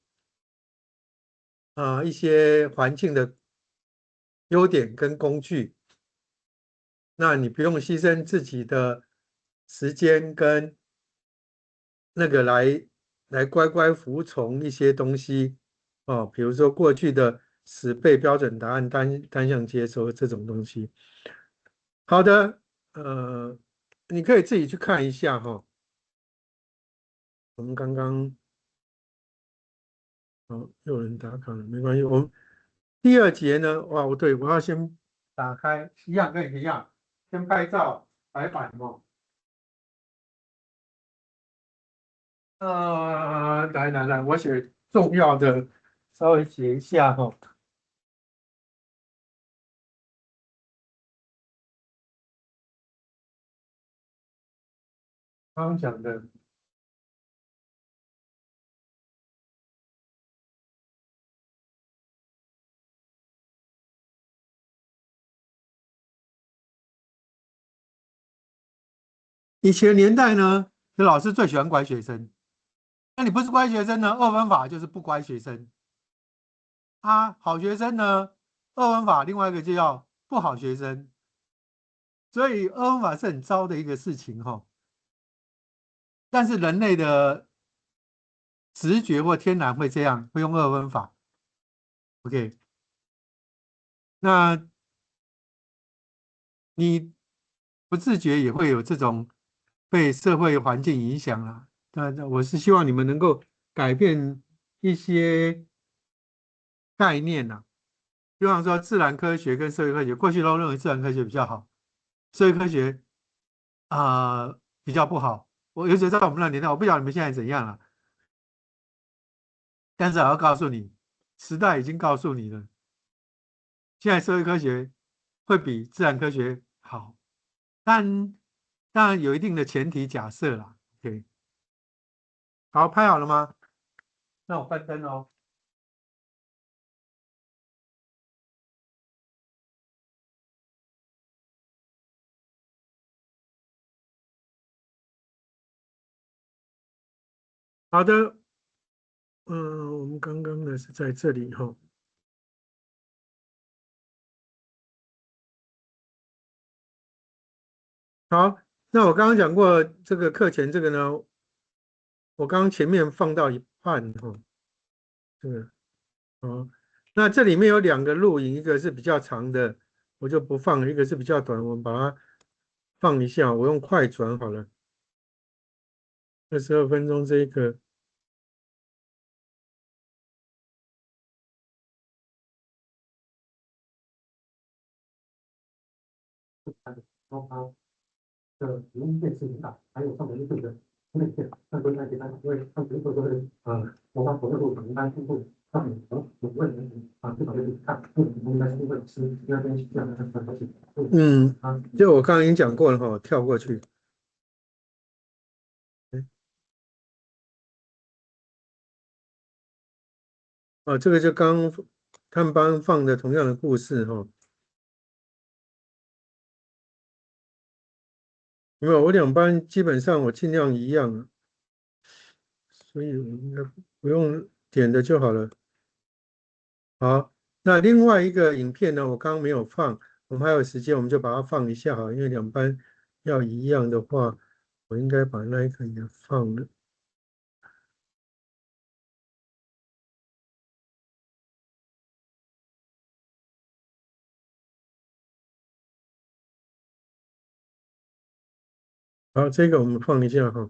一些环境的优点跟工具，那你不用牺牲自己的时间跟那个来乖乖服从一些东西哦，比如说过去的死背标准答案单向接收这种东西。好的，你可以自己去看一下哈。我们刚刚有人打卡了，没关系。我们第二节呢，哇，我要先打开，一样跟你一样，先拍照白板哦。来，我写重要的，稍微写一下哈。刚刚讲的。以前年代呢，老师最喜欢乖学生。那你不是乖学生呢，二分法就是不乖学生。好学生呢，二分法另外一个就叫不好学生。所以二分法是很糟的一个事情哈。但是人类的直觉或天然会这样，会用二分法。OK，那你不自觉也会有这种被社会环境影响啊。那我是希望你们能够改变一些概念呐、比方说自然科学跟社会科学，过去都认为自然科学比较好，社会科学比较不好。我尤其在我们那年代，我不晓得你们现在怎样了，但是我要告诉你，时代已经告诉你了，现在社会科学会比自然科学好，但当然有一定的前提假设啦。OK，好，拍好了吗？那我关灯哦。好的，我们刚刚呢是在这里哈。好，那我刚刚讲过这个课前这个呢，我刚刚前面放到一半哈。这个那这里面有2个录影，一个是比较长的，我就不放了；一个是比较短，我们把它放一下。我用快转好了，22分钟这一个。的语音辨识引导，还有上面这个内线，那都在简单，因为上面这个我把所有的名单通过上面有问题至少就是看，应该是会是第二天这样的很多就我刚刚已经讲过了哈，跳过去。这个就刚他们班放的同样的故事哈。因为我2班基本上我尽量一样，所以我应该不用点的就好了。好，那另外一个影片呢，我刚刚没有放，我们还有时间，我们就把它放一下哈，因为2班要一样的话，我应该把那一个也放了。好，这个我们放一下哈。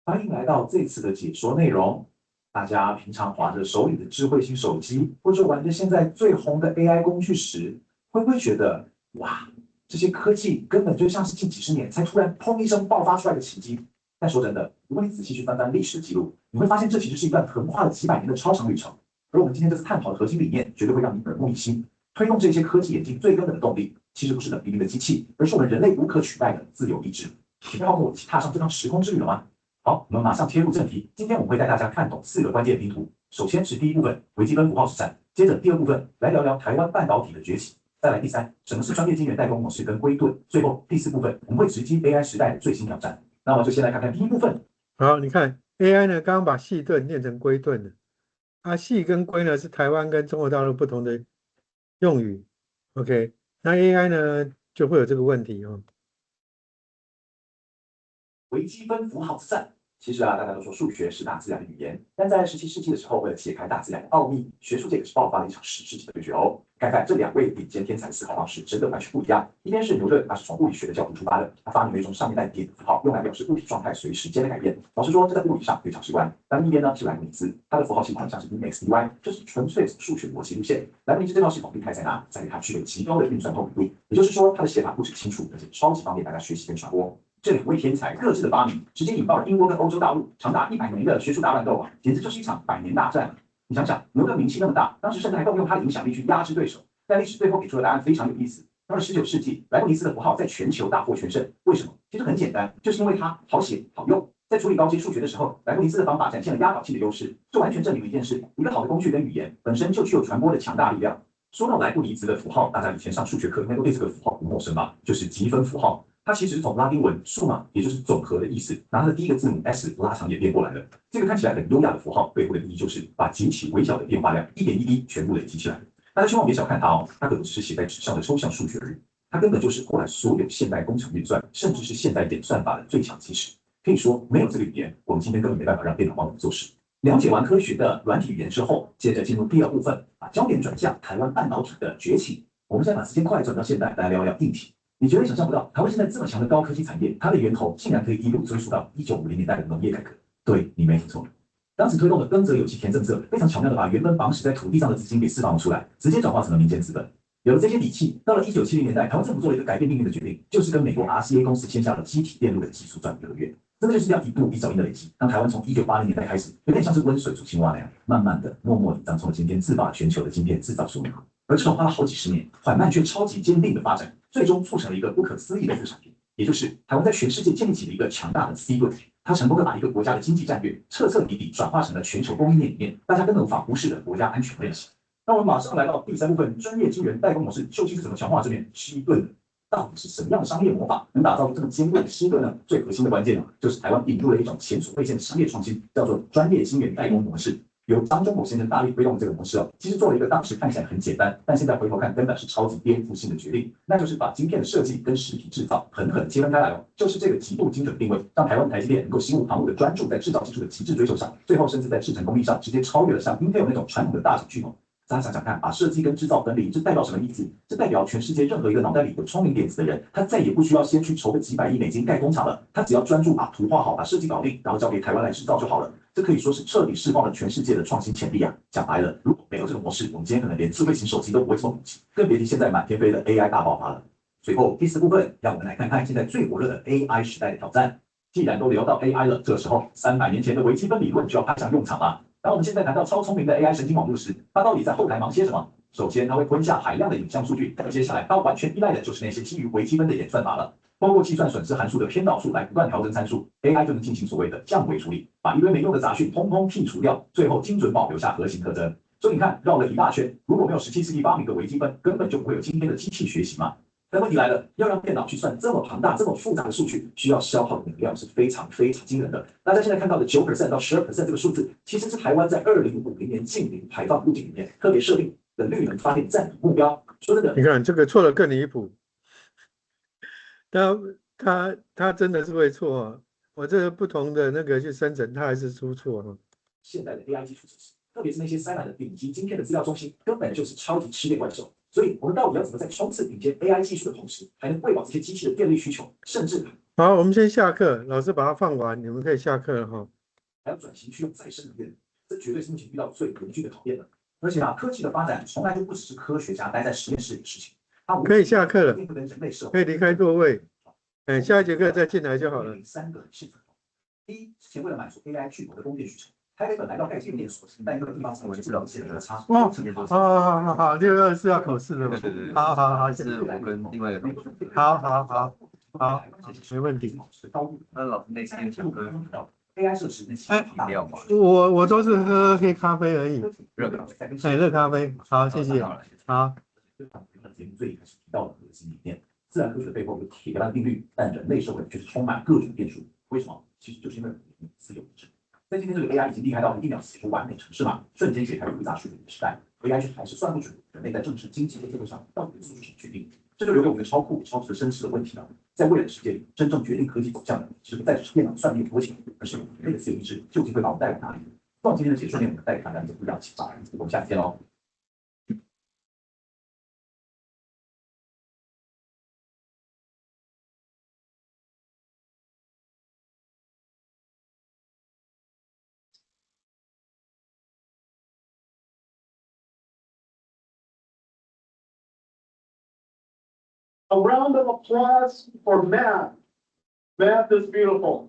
欢迎来到这次的解说内容。大家平常滑着手里的智慧型手机，或者玩着现在最红的 AI 工具时，会不会觉得哇，这些科技根本就像是近几十年才突然砰一声爆发出来的奇迹？但说真的，如果你仔细去翻翻历史的记录，你会发现这其实是一段横跨了几百年的超长旅程。而我们今天这次探讨的核心理念，绝对会让你耳目一新。推动这些科技演进最根本的动力，其实不是冷冰冰的机器，而是我们人类无可取代的自由意志。准备好跟我一起踏上这趟时空之旅了吗？好，我们马上切入正题。今天我们会带大家看懂4个关键拼图。首先是第一部分，微积分符号实战；接着第二部分，来聊聊台湾半导体的崛起；再来第3，什么是专业晶圆代工模式跟硅盾；最后第4部分，我们会直击 AI 时代的最新挑战。那我们就先来看看第一部分。好，你看 AI 呢，刚刚把细盾念成硅盾了。细跟硅呢是台湾跟中国大陆不同的用语。OK， 那 AI 呢就会有这个问题哦。微积分符号之战。其实大家都说数学是大自然的语言，但在17世纪的时候，为了解开大自然的奥秘，学术界可是爆发了一场史诗级的对决哦。看看这2位顶尖天才的思考方式真的完全不一样。一边是牛顿，他是从物理学的角度出发的，他发明了一种上面带点的符号，用来表示物体状态随时间的改变。老实说，这在物理上非常直观。但另一边呢是莱布尼兹，他的符号系统像是 dx、dy， 就是纯粹的数学逻辑路线。莱布尼兹这套系统厉害在哪？在于它具有极高的运算透明度，也就是说，它的写法不止清楚，而且超级方便大家学习跟传播。这2位天才各自的发明，直接引爆了英国跟欧洲大陆长达100年的学术大乱斗啊，简直就是一场100年大战。你想想，牛顿名气那么大，当时甚至还动用他的影响力去压制对手。但历史最后给出的答案非常有意思。到了19世纪，莱布尼兹的符号在全球大获全胜。为什么？其实很简单，就是因为它好写好用。在处理高阶数学的时候，莱布尼兹的方法展现了压倒性的优势。这完全证明了一件事：一个好的工具跟语言本身就具有传播的强大力量。说到莱布尼兹的符号，大家以前上数学课应该都对这个符号不陌生吧？就是积分符号。它其实是从拉丁文数嘛，也就是总和的意思，拿它的第一个字母 S 拉长演变过来的。这个看起来很优雅的符号背后的意义就是把极其微小的变化量一点一滴全部累积起来。大家千万别小看它哦，它可不只是写在纸上的抽象数学而已，它根本就是后来所有现代工程运算，甚至是现代演算法的最强基石。可以说，没有这个语言，我们今天根本没办法让电脑帮我们做事。了解完科学的软体语言之后，接着进入第2部分，把焦点转向台湾半导体的崛起。我们再把时间快转到现代，来聊聊硬体。你绝对想象不到，台湾现在这么强的高科技产业，它的源头竟然可以一路追溯到1950年代的农业改革。对，你没听错，当时推动的耕者有其田政策，非常巧妙的把原本绑死在土地上的资金给释放了出来，直接转化成了民间资本。有了这些底气，到了1970年代，台湾政府做了一个改变命运的决定，就是跟美国 RCA 公司签下了机体电路的技术转移合约。真的就是这样一步一脚印的累积，让台湾从1980年代开始，有点像是温水煮青蛙那样，慢慢的、默默地长成了今天制霸全球的晶片制造枢纽。而这种花了好几十年、缓慢却超级坚定的发展，最终促成了一个不可思议的副产品，也就是台湾在全世界建立起了一个强大的 C 盾。它成功的把一个国家的经济战略彻彻底底转化成了全球供应链里面大家根本无法忽视的国家安全类型。那我们马上来到第3部分，专业晶圆代工模式究竟是怎么强化这面C盾的？到底是什么样的商业模法能打造出这么坚固的C盾呢？最核心的关键就是台湾引入了一种前所未见的商业创新，叫做专业晶圆代工模式。由张忠谋先生大力推动的这个模式其实做了一个当时看起来很简单，但现在回头看根本是超级颠覆性的决定，那就是把晶片的设计跟实体制造狠狠切分开来就是这个极度精准定位，让台湾台积电能够心无旁骛的专注在制造技术的极致追求上，最后甚至在制程工艺上直接超越了像 Intel 那种传统的大厂巨头。大家想想看，把设计跟制造分离，这代表什么意思？这代表全世界任何一个脑袋里有聪明点子的人，他再也不需要先去筹个几百亿美金盖工厂了，他只要专注把图画好，把设计搞定，然后交给台湾来制造就好了。这可以说是彻底释放了全世界的创新潜力啊！讲白了，如果没有这个模式，我们今天可能连智慧型手机都不会这么普及，更别提现在满天飞的 AI 大爆发了。最后第4部分，让我们来看看现在最火热的 AI 时代的挑战。既然都聊到 AI 了，这时候300年前的微积分理论就要派上用场了。当我们现在谈到超聪明的 AI 神经网络时，它到底在后台忙些什么？首先，它会吞下海量的影像数据，但接下来它完全依赖的就是那些基于微积分的演算法了。通过计算损失函数的偏导数来不断调整参数 ，AI 就能进行所谓的降维处理，把一堆没用的杂讯通通剔除掉，最后精准保留下核心特征。所以你看，绕了一大圈，如果没有17世纪发明的微积分，根本就不会有今天的机器学习嘛。但问题来了，要让电脑去算这么庞大、这么复杂的数据，需要消耗的能量是非常非常惊人的。大家现在看到的9% 到12% 这个数字，其实是台湾在2050年净零排放路径里面特别设定的绿能发电占比目标。说真的，你看这个错的更离谱，他真的是会错啊！我这个不同的那个去生成，他还是出错现在的 AI 基础设施，特别是那些塞满了顶级晶片的资料中心，根本就是超级吃电怪兽。所以，我们到底要怎么在冲刺顶尖 AI 技术的同时，还能喂饱这些机器的电力需求，甚至好，我们先下课，老师把它放完，你们可以下课了哈。还有转型去用再生能源，这绝对是目前遇到最严峻的考验了。而且啊，科技的发展从来就不只是科学家待在实验室里的事情，它可以下课了一定会跟人类社会可以离开座位，下一节课再进来就好了。三个很幸福。第一，之前为了满足 AI 巨头的供电需求，台北本来要盖新电所，但因为地方成为不了解的差，好，好，624要口试了吗？对，好，是我跟另外一个同学。好，没问题。那老师那天想喝 AI 设施饮料吗？我都是喝黑咖啡而已，热咖啡。热咖啡。好，谢谢。好。节目最一开始提到的核心理念，自然科学背后有铁腕定律，但人类社会却是充满各种变数。为什么？其实就是因为自由意志。在今天这个 AI 已经厉害到1秒写出完美程式码，瞬间解开复杂数学的时代 ，AI 却还是算不准人类在政治、经济和社会上到底做出什么决定。这就留给我们一个超酷、超值、深思的问题了。在未来的世界里，真正决定科技走向的，其实不再只是电脑算力多强，而是人类的自由意志究竟会把我们带往哪里？希望今天的解说内容带给大家一些不一样的启发。我们下次见喽。A round of applause for math. Math is beautiful.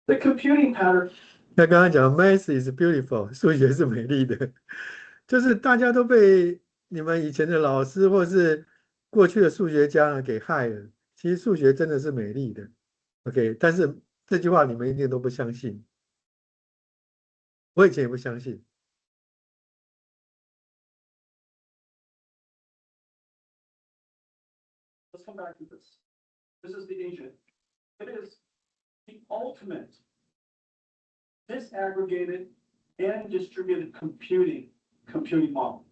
The computing pattern. 他刚刚讲 Math is beautiful， 数学是美丽的，就是大家都被你们以前的老师或是过去的数学家呢给害了。其实数学真的是美丽的 ，OK， 但是这句话你们一定都不相信，我以前也不相信。Let's come back to this. This is the agent. It is the ultimate disaggregated and distributed computing model.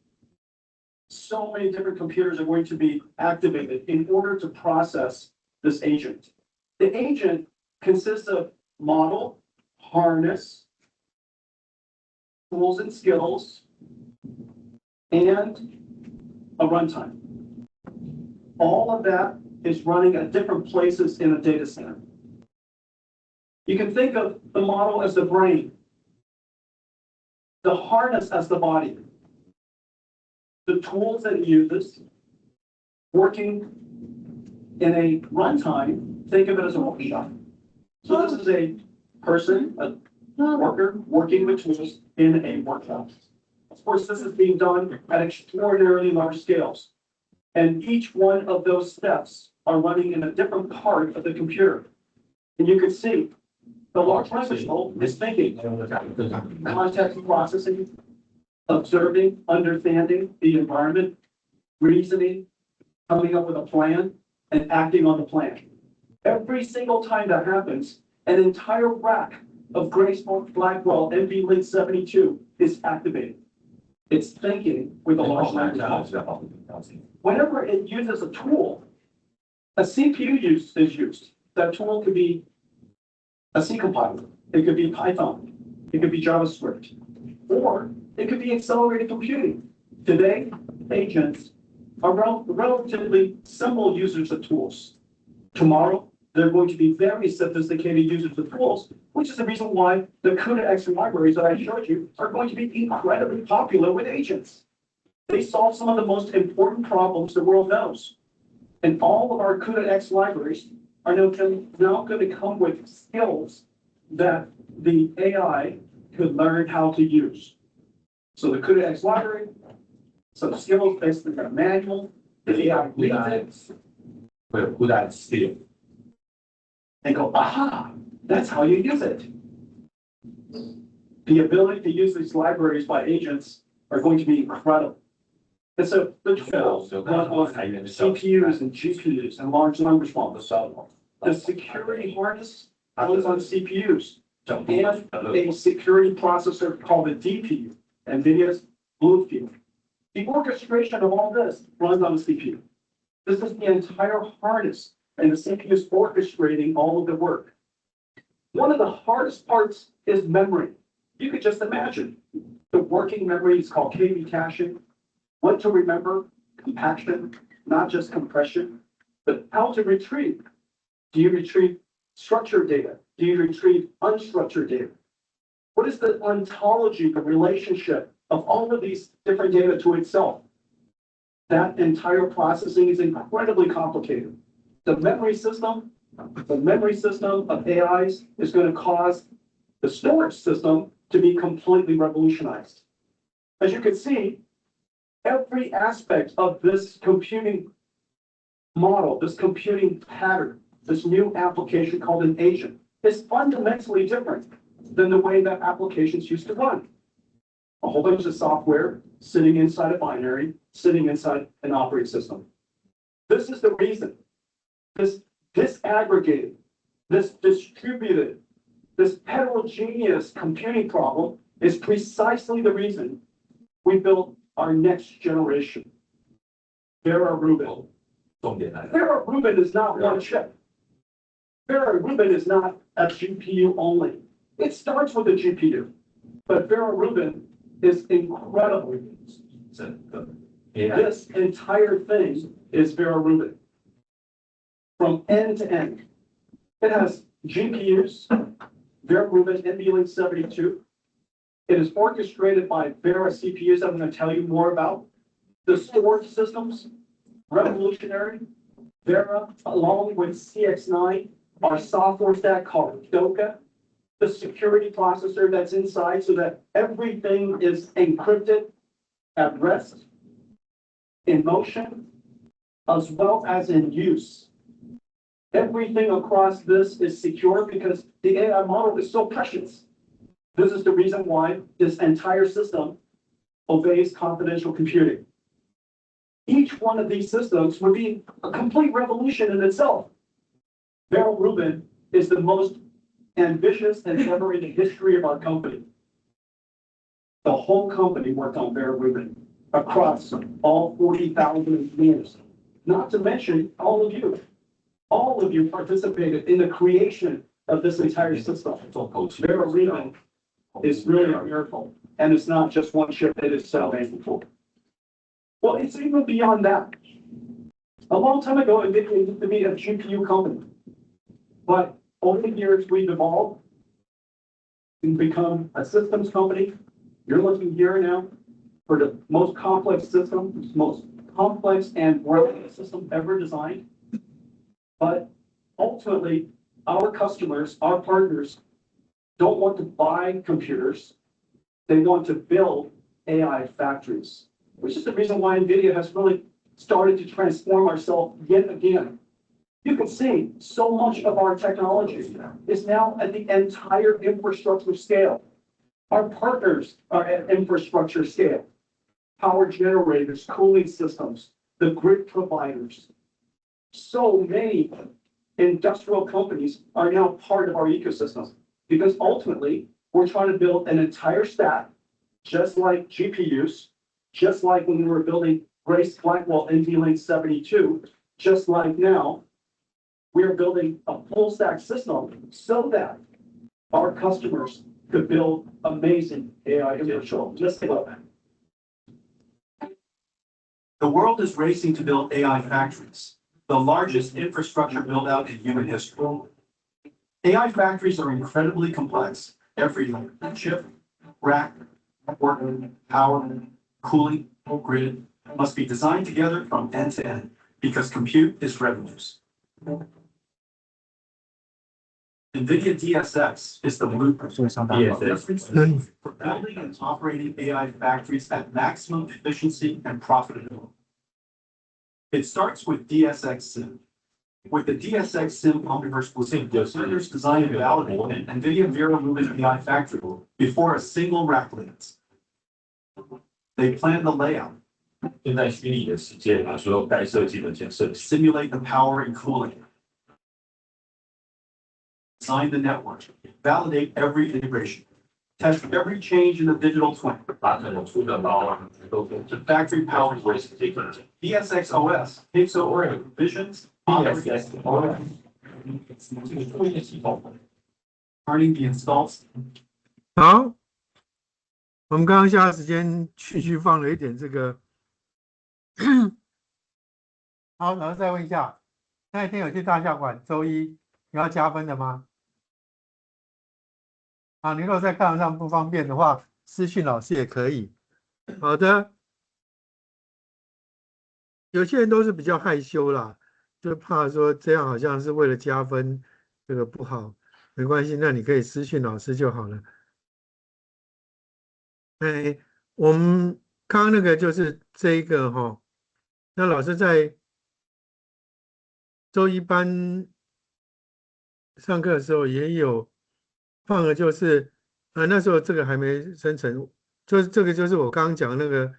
So many different computers are going to be activated in order to process this agent. The agent consists of model, harness, tools and skills, and a runtime. All of that is running at different places in a data center. You can think of the model as the brain, the harness as the body, the tools that it uses, working in a runtime, think of it as a workshop. So this is a person, a worker, working with tools in a workshop. Of course, this is being done at extraordinarily large scales. And each one of those steps are running in a different part of the computer. And you can see the large language model is thinking, context processing, observing, understanding the environment, reasoning, coming up with a plan, and acting on the plan. Every single time that happens, an entire rack of Graceful Blackwell NVLink 72 is activated. It's thinking with a large language model. Whenever it uses a tool, a CPU is used. That tool could be a C compiler, it could be Python, it could be JavaScript, or it could be accelerated computing. Today, agents are relatively simple users of tools. Tomorrow, they're going to be very sophisticated users of tools, which is the reason why the CUDA-X libraries that I showed you are going to be incredibly popular with agents. They solve some of the most important problems the world knows. And all of our CUDA-X libraries are now going to come with skills that the AI could learn how to use. So the CUDA-X library, some skills basically got a manual, the AI reads it. Who that skill? And go, aha, that's how you use it. The ability to use these libraries by agents are going to be incredible. And so the tools run on CPUs and GPUs and large language models. The security harness runs on CPUs and a security processor called a DPU, NVIDIA's Bluefield. The orchestration of all this runs on a CPU. This is the entire harness, and the CPU is orchestrating all of the work. One of the hardest parts is memory. You could just imagine the working memory is called KV caching. What to remember compaction, not just compression, but how to retrieve. Do you retrieve structured data? Do you retrieve unstructured data? What is the ontology, the relationship of all of these different data to itself? That entire processing is incredibly complicated. The memory system of AIs is going to cause the storage system to be completely revolutionized. As you can see, every aspect of this computing model, this computing pattern, this new application called an agent is fundamentally different than the way that applications used to run. A whole bunch of software sitting inside a binary, sitting inside an operating system. This is the reason. This disaggregated, this distributed, this heterogeneous computing problem is precisely the reason we built our next generation. Vera Rubin. 重点来了， Vera Rubin is not one chip. Vera Rubin is not a GPU only. It starts with a GPU, but Vera Rubin is incredible. 整个 AI This entire thing is Vera Rubin. From end to end. It has GPUs, Vera Rubin NVLink 72. It is orchestrated by Vera CPUs I'm going to tell you more about. The storage systems, revolutionary. Vera, along with CX9, our software stack called Doka, the security processor that's inside so that everything is encrypted at rest, in motion, as well as in use. Everything across this is secure because the AI model is so precious. This is the reason why this entire system obeys confidential computing. Each one of these systems would be a complete revolution in itself. Vera Rubin is the most ambitious endeavor in the history of our company. The whole company worked on Vera Rubin across all 40,000 engineers. Not to mention all of you. All of you participated in the creation of this entire system. 重头戏 Vera Rubin is really a miracle. And it's not just one chip, it is seven. Well, it's even beyond that. A long time ago, it used to be a GPU company. But over the years, we've evolved and become a systems company. You're looking here now for the most complex system, most complex and brilliant system ever designed. But ultimately, our customers, our partners, don't want to buy computers. They want to build AI factories, which is the reason why NVIDIA has really started to transform ourselves yet again. You can see so much of our technology is now at the entire infrastructure scale. Our partners are at infrastructure scale. Power generators, cooling systems, the grid providers. So many industrial companies are now part of our ecosystem because ultimately we're trying to build an entire stack, just like GPUs, just like when we were building Grace Blackwell NVLink 72, just like now, we are building a full stack system so that our customers could build amazing AI infrastructure. Let's take a look. The world is racing to build AI factories, the largest infrastructure build out in human history. AI factories are incredibly complex. Every chip, rack, network, power, cooling, grid must be designed together from end to end because compute is revenues. NVIDIA DSX is the blueprint for building and operating AI factories at maximum efficiency and profitability. It starts with DSX Sim. With the DSX Sim Omniverse Blueprint, designers design and validate an NVIDIA Vera Rubin AI factory before a single rack lands. They plan the layout, 现在虚拟的世界把所有该设计的先设计， simulate the power and cooling, design the network, validate every integration, test every change in the digital twin. 把可能出的包啊都跟 The factory power voice 这个 DSX OS takes over visions, DSS 这个作业系统 turning the installed 好，我们刚刚下时间继续放了一点这个好，老师再问一下，那一天有去大校馆，周一你要加分的吗？啊，你如果在课堂上不方便的话，私讯老师也可以。好的，有些人都是比较害羞啦，就怕说这样好像是为了加分，这个不好。没关系，那你可以私讯老师就好了。哎，我们刚刚那个就是这一个哈，那老师在周一班上课的时候也有放的，就是那时候这个还没生成，就是这个就是我刚刚讲那个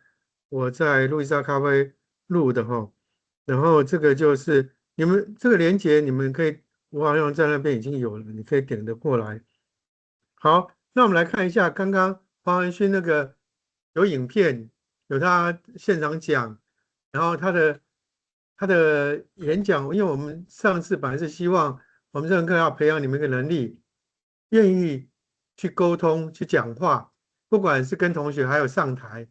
我在路易莎咖啡录的哈，然后这个就是你们这个连接你们可以，我好像在那边已经有了，你可以点得过来。好，那我们来看一下刚刚黄文勋那个有影片，有他现场讲，然后他的演讲，因为我们上次本来是希望我们这门课要培养你们一个能力，愿意去沟通、去讲话，不管是跟同学还有上台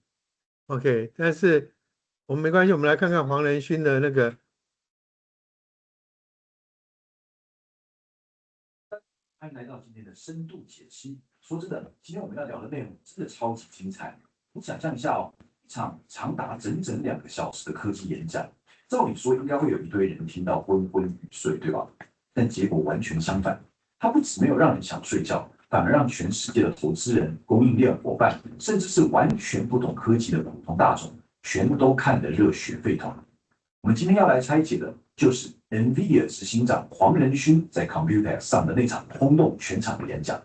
，OK。但是我们没关系，我们来看看黄仁勋的那个。欢迎来到今天的深度解析。说真的，今天我们要聊的内容真的超级精彩。你想象一下哦，一场长达整整2个小时的科技演讲，照理说应该会有一堆人听到昏昏欲睡，对吧？但结果完全相反，它不止没有让人想睡觉，反而让全世界的投资人、供应链伙伴，甚至是完全不懂科技的普通大众，全部都看得热血沸腾。我们今天要来拆解的就是 NVIDIA 执行长黄仁勋在 Computex 上的那场轰动全场的演讲。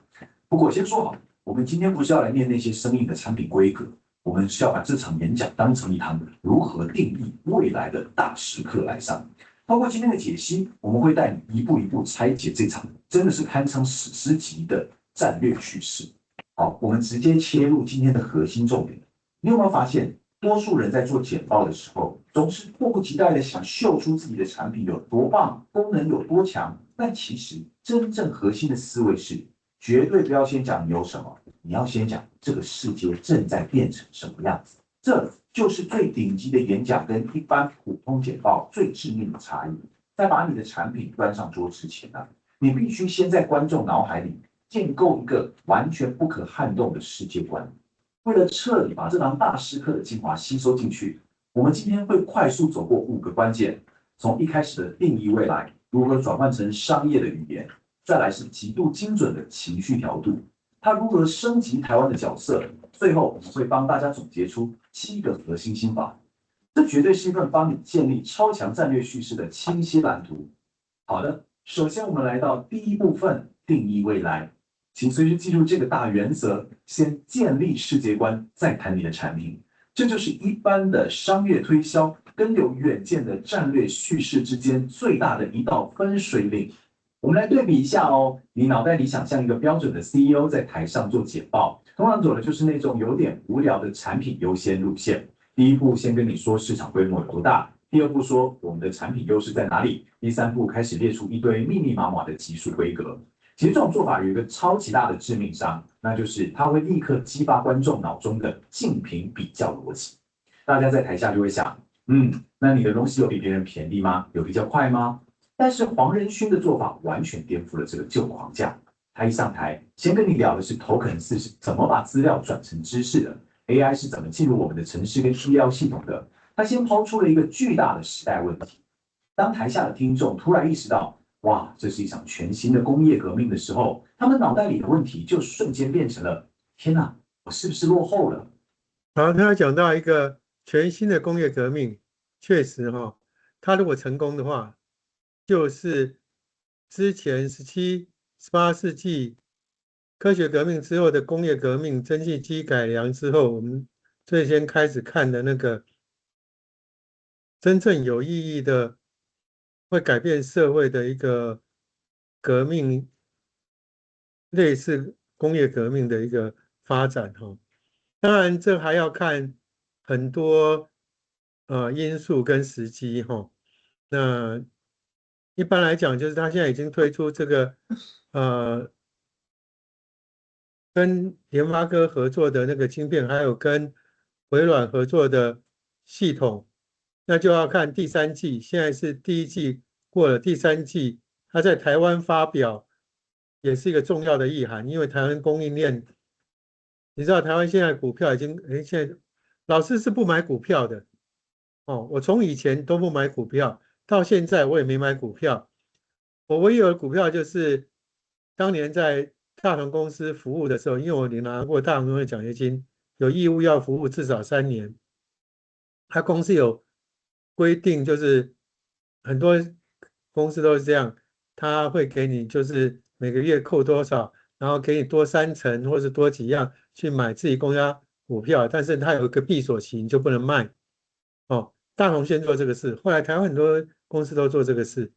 不过先说好，我们今天不是要来念那些生硬的产品规格，我们是要把这场演讲当成一堂如何定义未来的大师课来上。包括今天的解析，我们会带你一步一步拆解这场真的是堪称史诗级的战略叙事。好，我们直接切入今天的核心重点。你有没有发现，多数人在做简报的时候，总是迫不及待的想秀出自己的产品有多棒，功能有多强。但其实真正核心的思维是，绝对不要先讲你有什么，你要先讲这个世界正在变成什么样子。这就是最顶级的演讲跟一般普通简报最致命的差异。在把你的产品端上桌之前呢，你必须先在观众脑海里建构一个完全不可撼动的世界观。为了彻底把这堂大师课的精华吸收进去，我们今天会快速走过5个关键，从一开始的定义未来，如何转换成商业的语言，再来是极度精准的情绪调度，它如何升级台湾的角色，最后我们会帮大家总结出7个核心心法。这绝对是一份帮你建立超强战略叙事的清晰蓝图。好的，首先我们来到第一部分，定义未来。请随时记住这个大原则：先建立世界观，再谈你的产品。这就是一般的商业推销跟有远见的战略叙事之间最大的一道分水岭。我们来对比一下哦，你脑袋里想象一个标准的 CEO 在台上做简报，通常走的就是那种有点无聊的产品优先路线。第一步先跟你说市场规模有多大，第2步说我们的产品优势在哪里，第3步开始列出一堆密密麻麻的技术规格。其实这种做法有一个超级大的致命伤，那就是它会立刻激发观众脑中的竞品比较逻辑。大家在台下就会想，那你的东西有比别人便宜吗？有比较快吗？但是黄仁勋的做法完全颠覆了这个旧框架。他一上台，先跟你聊的是Token4是怎么把资料转成知识的 ，AI 是怎么进入我们的程式跟 EL 系统的。他先抛出了一个巨大的时代问题。当台下的听众突然意识到，哇，这是一场全新的工业革命的时候，他们脑袋里的问题就瞬间变成了：天哪，我是不是落后了？好，他讲到一个全新的工业革命，确实哈，他如果成功的话，就是之前17、18世纪科学革命之后的工业革命、蒸汽机改良之后，我们最先开始看的那个真正有意义的、会改变社会的一个革命，类似工业革命的一个发展哈。当然，这还要看很多因素跟时机哈。那一般来讲，就是他现在已经推出这个跟联发科合作的那个晶片，还有跟微软合作的系统，那就要看第3季，现在是第1季过了，第3季它在台湾发表也是一个重要的意涵，因为台湾供应链，你知道台湾现在股票已经，现在老师是不买股票的哦，我从以前都不买股票，到现在我也没买股票，我唯一有的股票就是当年在大同公司服务的时候，因为我拿过大同公司的奖学金，有义务要服务至少3年，他公司有规定，就是很多公司都是这样，他会给你就是每个月扣多少，然后给你多3成或是多几样去买自己公家股票，但是它有一个闭锁期，你就不能卖。哦，大同先做这个事，后来台湾很多公司都做这个事，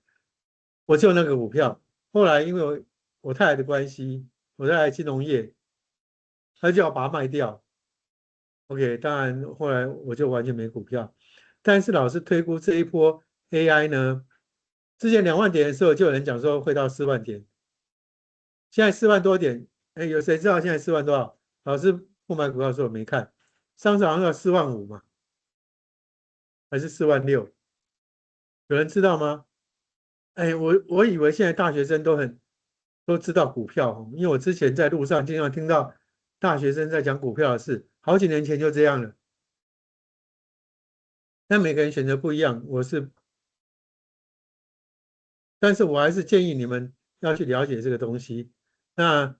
我就那个股票，后来因为我太太的关系，我太太金融业，他就要把它卖掉。OK， 当然后来我就完全没股票，但是老师推估这一波 AI 呢，之前2万点的时候就有人讲说会到4万点，现在4万多点，有谁知道现在4万多少？老师不买股票的时候我没看，上次好像要4万5嘛，还是4万6？有人知道吗？我以为现在大学生都知道股票，因为我之前在路上经常听到大学生在讲股票的事，好几年前就这样了。但每个人选择不一样，但是我还是建议你们要去了解这个东西。那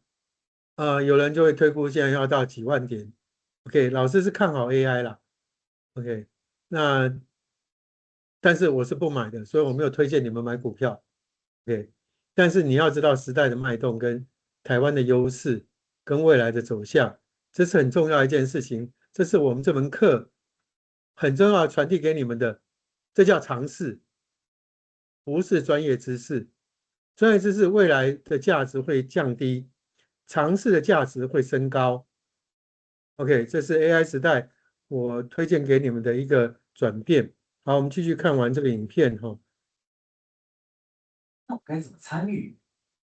有人就会推估现在要到几万点。OK， 老师是看好 AI 啦。OK， 那但是我是不买的，所以我没有推荐你们买股票。OK， 但是你要知道时代的脉动跟台湾的优势跟未来的走向，这是很重要的一件事情。这是我们这门课很重要传递给你们的，这叫常识，不是专业知识。专业知识未来的价值会降低，常识的价值会升高。OK， 这是 AI 时代我推荐给你们的一个转变。好，我们继续看完这个影片哈。那我该怎么参与？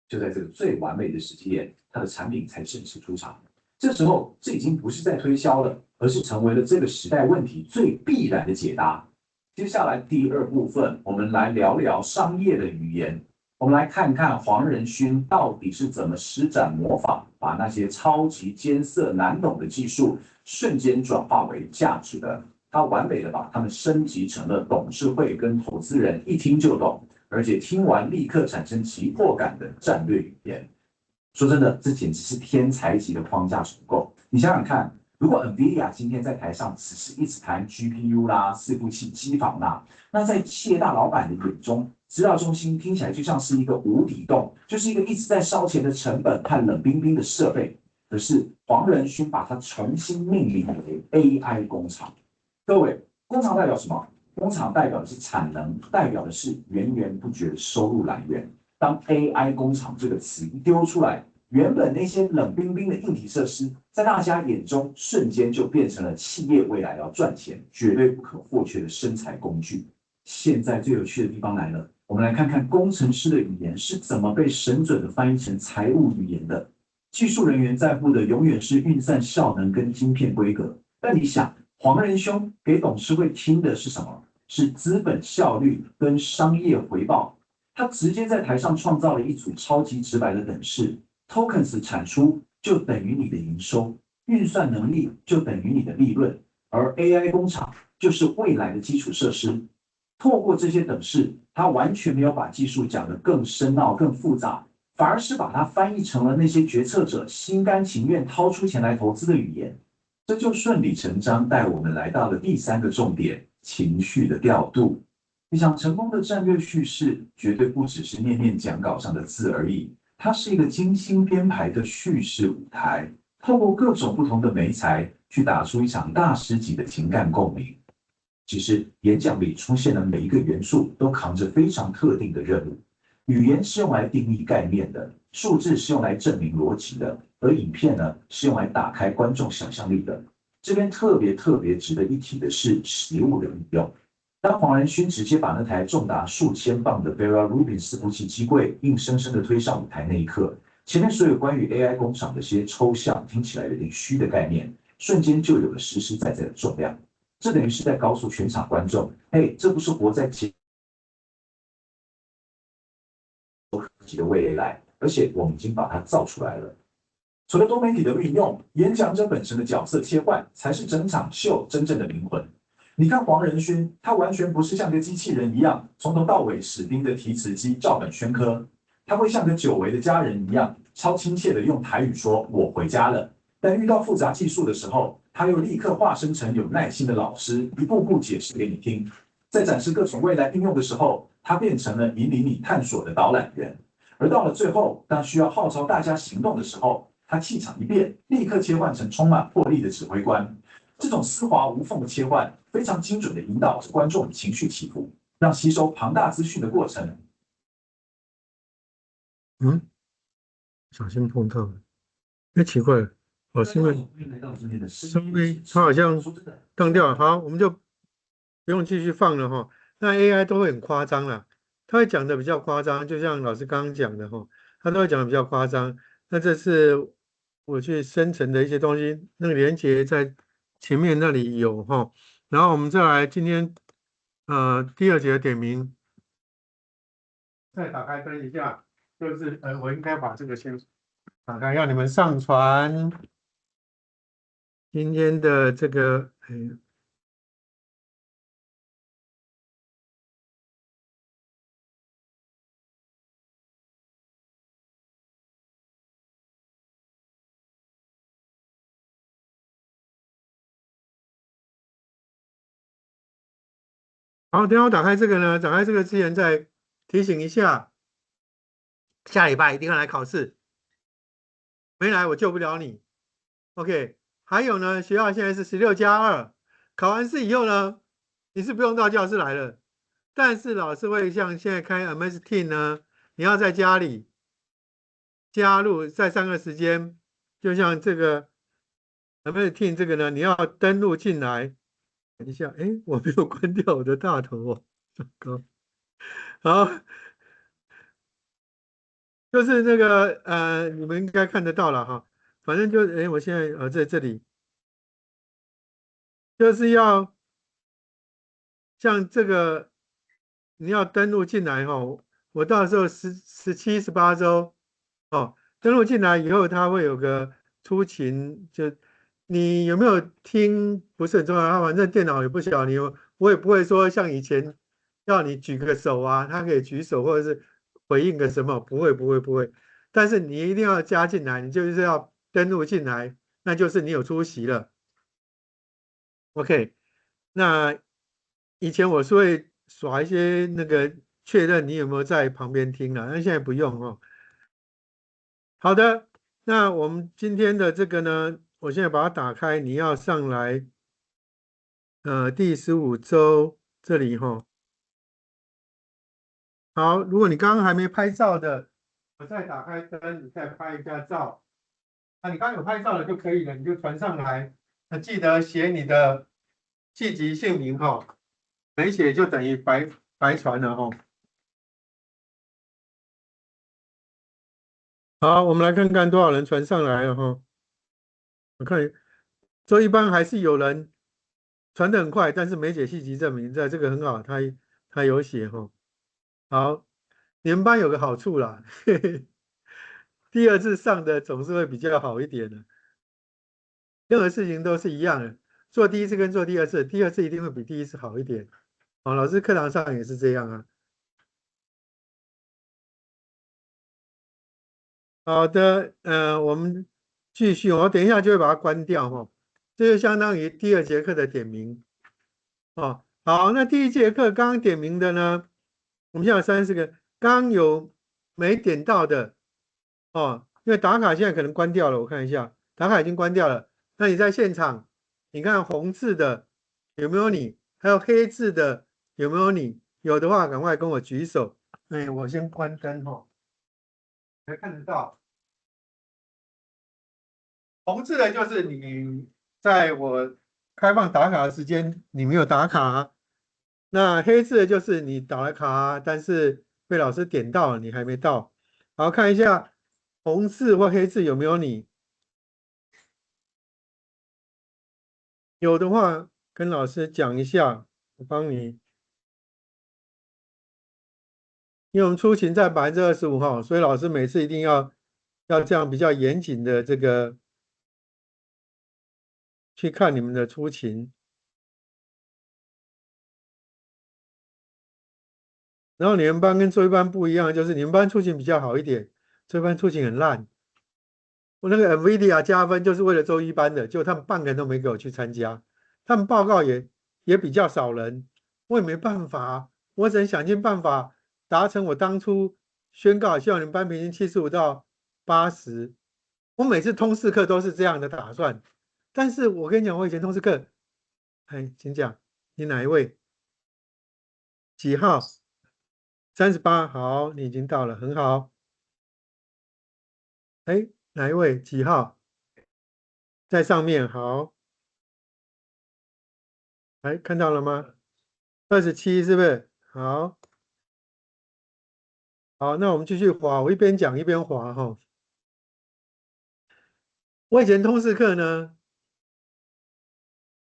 就在这个最完美的时机点，它的产品才正式出场。这时候，这已经不是在推销了，而是成为了这个时代问题最必然的解答。接下来第2部分，我们来聊聊商业的语言。我们来看看黄仁勋到底是怎么施展魔法，把那些超级艰涩难懂的技术瞬间转化为价值的。他完美的把他们升级成了董事会跟投资人一听就懂，而且听完立刻产生急迫感的战略语言。说真的，这简直是天才级的框架重构。你想想看，如果 NVIDIA 今天在台上只是一直谈 GPU 啦、伺服器机房啦，那在企业大老板的眼中，资料中心听起来就像是一个无底洞，就是一个一直在烧钱的成本和冷冰冰的设备。可是黄仁勋把它重新命名为 AI 工厂。各位，工厂代表什么？工厂代表的是产能，代表的是源源不绝的收入来源。当 AI 工厂这个词一丢出来，原本那些冷冰冰的硬体设施，在大家眼中瞬间就变成了企业未来要赚钱绝对不可或缺的生财工具。现在最有趣的地方来了，我们来看看工程师的语言是怎么被神准的翻译成财务语言的。技术人员在乎的永远是运算效能跟晶片规格，但你想，黄仁兄给董事会听的是什么？是资本效率跟商业回报。他直接在台上创造了一组超级直白的等式 ，tokens 产出就等于你的营收，运算能力就等于你的利润，而 AI 工厂就是未来的基础设施。透过这些等式，他完全没有把技术讲得更深奥、更复杂，反而是把它翻译成了那些决策者心甘情愿掏出钱来投资的语言。这就顺理成章带我们来到了第3个重点：情绪的调度。你想成功的战略叙事，绝对不只是念念讲稿上的字而已，它是一个精心编排的叙事舞台，透过各种不同的媒材，去打出一场大师级的情感共鸣。只是演讲里出现的每一个元素，都扛着非常特定的任务。语言是用来定义概念的，数字是用来证明逻辑的，而影片呢，是用来打开观众想象力的。这边特别值得一提的是实物的应用。当黄仁勋直接把那台重达数千磅的 Vera Rubin 伺服器机柜硬生生的推上舞台那一刻，前面所有关于 AI 工厂的些抽象、听起来有点虚的概念，瞬间就有了实实在在的重量。这等于是在告诉全场观众，哎，这不是活在极的未来，而且我们已经把它造出来了。除了多媒体的运用，演讲者本身的角色切换才是整场秀真正的灵魂。你看黄仁勋，他完全不是像个机器人一样，从头到尾死盯着提词机照本宣科，他会像个久违的家人一样，超亲切的用台语说“我回家了”。但遇到复杂技术的时候，他又立刻化身成有耐心的老师，一步步解释给你听。在展示各种未来应用的时候，他变成了引领你探索的导览员。而到了最后，当需要号召大家行动的时候，他气场一变，立刻切换成充满魄力的指挥官。这种丝滑无缝的切换，非常精准的引导着观众的情绪起伏，让吸收庞大资讯的过程。小心碰到了。哎，奇怪了，哦，是因为稍微它好像当掉了。好，我们就不用继续放了哈。那 AI 都会很夸张啦，它会讲的比较夸张，就像老师刚刚讲的哈，它都会讲的比较夸张。那这是我去生成的一些东西，那个连接在前面那里有哈。然后我们再来今天第2节的点名，再打开灯一下，就是我应该把这个先打开，让你们上传今天的这个好，等下我打开这个呢，打开这个之前再提醒一下，下礼拜一定要来考试，没来我救不了你。OK， 还有呢，学校现在是16+2，考完试以后呢，你是不用到教室来了，但是老师会像现在开 MS Team 呢，你要在家里加入，再上个时间，就像这个 MS Team 这个呢，你要登录进来。等一下，哎，我没有关掉我的大头哦，糟糕。好，就是那个你们应该看得到了哈，反正就我现在在这里，就是要像这个你要登录进来哈，我到时候17、18周哦，登录进来以后，它会有个出勤，就你有没有听不是很重要，反正电脑也不晓得你，我也不会说像以前要你举个手啊，他可以举手或者是回应个什么，不会，但是你一定要加进来，你就是要登录进来，那就是你有出席了。OK， 那以前我是会耍一些那个确认你有没有在旁边听了，那现在不用哦。好的，那我们今天的这个呢，我现在把它打开，你要上来，第15周这里哈。好，如果你刚刚还没拍照的，我再打开灯，你再拍一下照。那你刚刚有拍照的就可以了，你就传上来。那记得写你的系籍姓名哈，没写就等于白传了哈。好，我们来看看多少人传上来了哈。我看，所以一般还是有人传得很快，但是没写系籍证明，这个很好，他有写哈。好，你们班有个好处啦，第2次上的总是会比较好一点的。任何事情都是一样的，做第1次跟做第2次，第2次一定会比第1次好一点。哦，老师课堂上也是这样啊。好的，我们继续，我等一下就会把它关掉哈。这就相当于第2节课的点名。哦，好，那第1节课刚刚点名的呢，我们现在有30个，刚刚有没点到的哦，因为打卡现在可能关掉了，我看一下，打卡已经关掉了。那你在现场，你看红字的有没有你？还有黑字的有没有你？有的话赶快跟我举手。我先关灯哈，才看得到。红字的就是你在我开放打卡的时间你没有打卡，那黑字的就是你打了卡，但是被老师点到了，你还没到。好，看一下红字或黑字有没有你？有的话跟老师讲一下，我帮你。因为我们出勤在25%哈，所以老师每次一定要这样比较严谨的这个去看你们的出勤。然后你们班跟周一班不一样，就是你们班出勤比较好一点，周一班出勤很烂。我那个 NVIDIA 加分就是为了周一班的，就他们半个人都没给我去参加，他们报告也比较少人，我也没办法，我只能想尽办法达成我当初宣告希望你们班平均75到80。我每次通识课都是这样的打算，但是我跟你讲，我以前通识课，哎，请讲，你哪一位？几号？38，好，你已经到了，很好。哎，哪一位？几号？在上面，好。哎，看到了吗？27是不是？好，好，那我们继续滑，我一边讲一边滑哈。我以前通识课呢，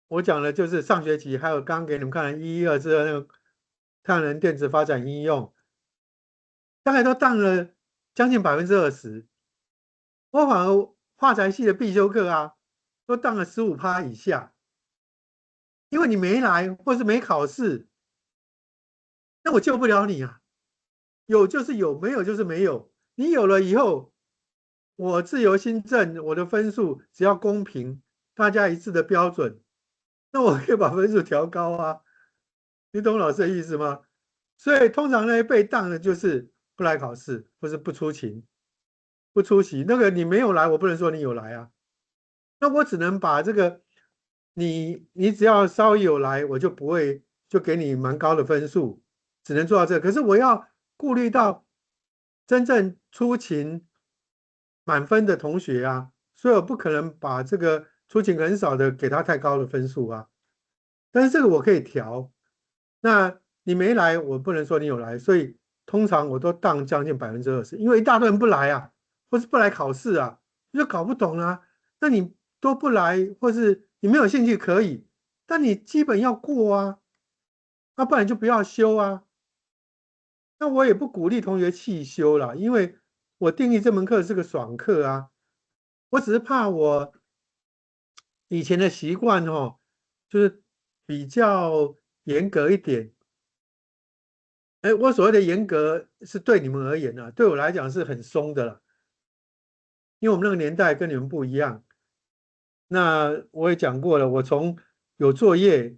我讲的就是上学期，还有刚刚给你们看的112之后那个太阳能电池发展应用，大概都当了将近20%。我反而化材系的必修课啊，都当了15%以下，因为你没来或是没考试，那我救不了你啊。有就是有，没有就是没有。你有了以后，我自由新政，我的分数只要公平，大家一致的标准，那我可以把分数调高啊。你懂老师的意思吗？所以通常呢，被当的就是不来考试，或是不出勤、不出席。那个你没有来，我不能说你有来啊。那我只能把这个，你只要稍微有来，我就不会就给你蛮高的分数，只能做到这。可是我要顾虑到真正出勤满分的同学啊，所以我不可能把这个出勤很少的给他太高的分数啊。但是这个我可以调。那你没来，我不能说你有来，所以通常我都当将近20%，因为一大堆人不来啊，或是不来考试啊，就搞不懂啊。那你都不来，或是你没有兴趣可以，但你基本要过啊，要不然就不要修啊。那我也不鼓励同学弃修啦，因为我定义这门课是个爽课啊，我只是怕我以前的习惯哦，就是比较严格一点。哎，我所谓的严格是对你们而言啊，对我来讲是很松的了，因为我们那个年代跟你们不一样。那我也讲过了，我从有作业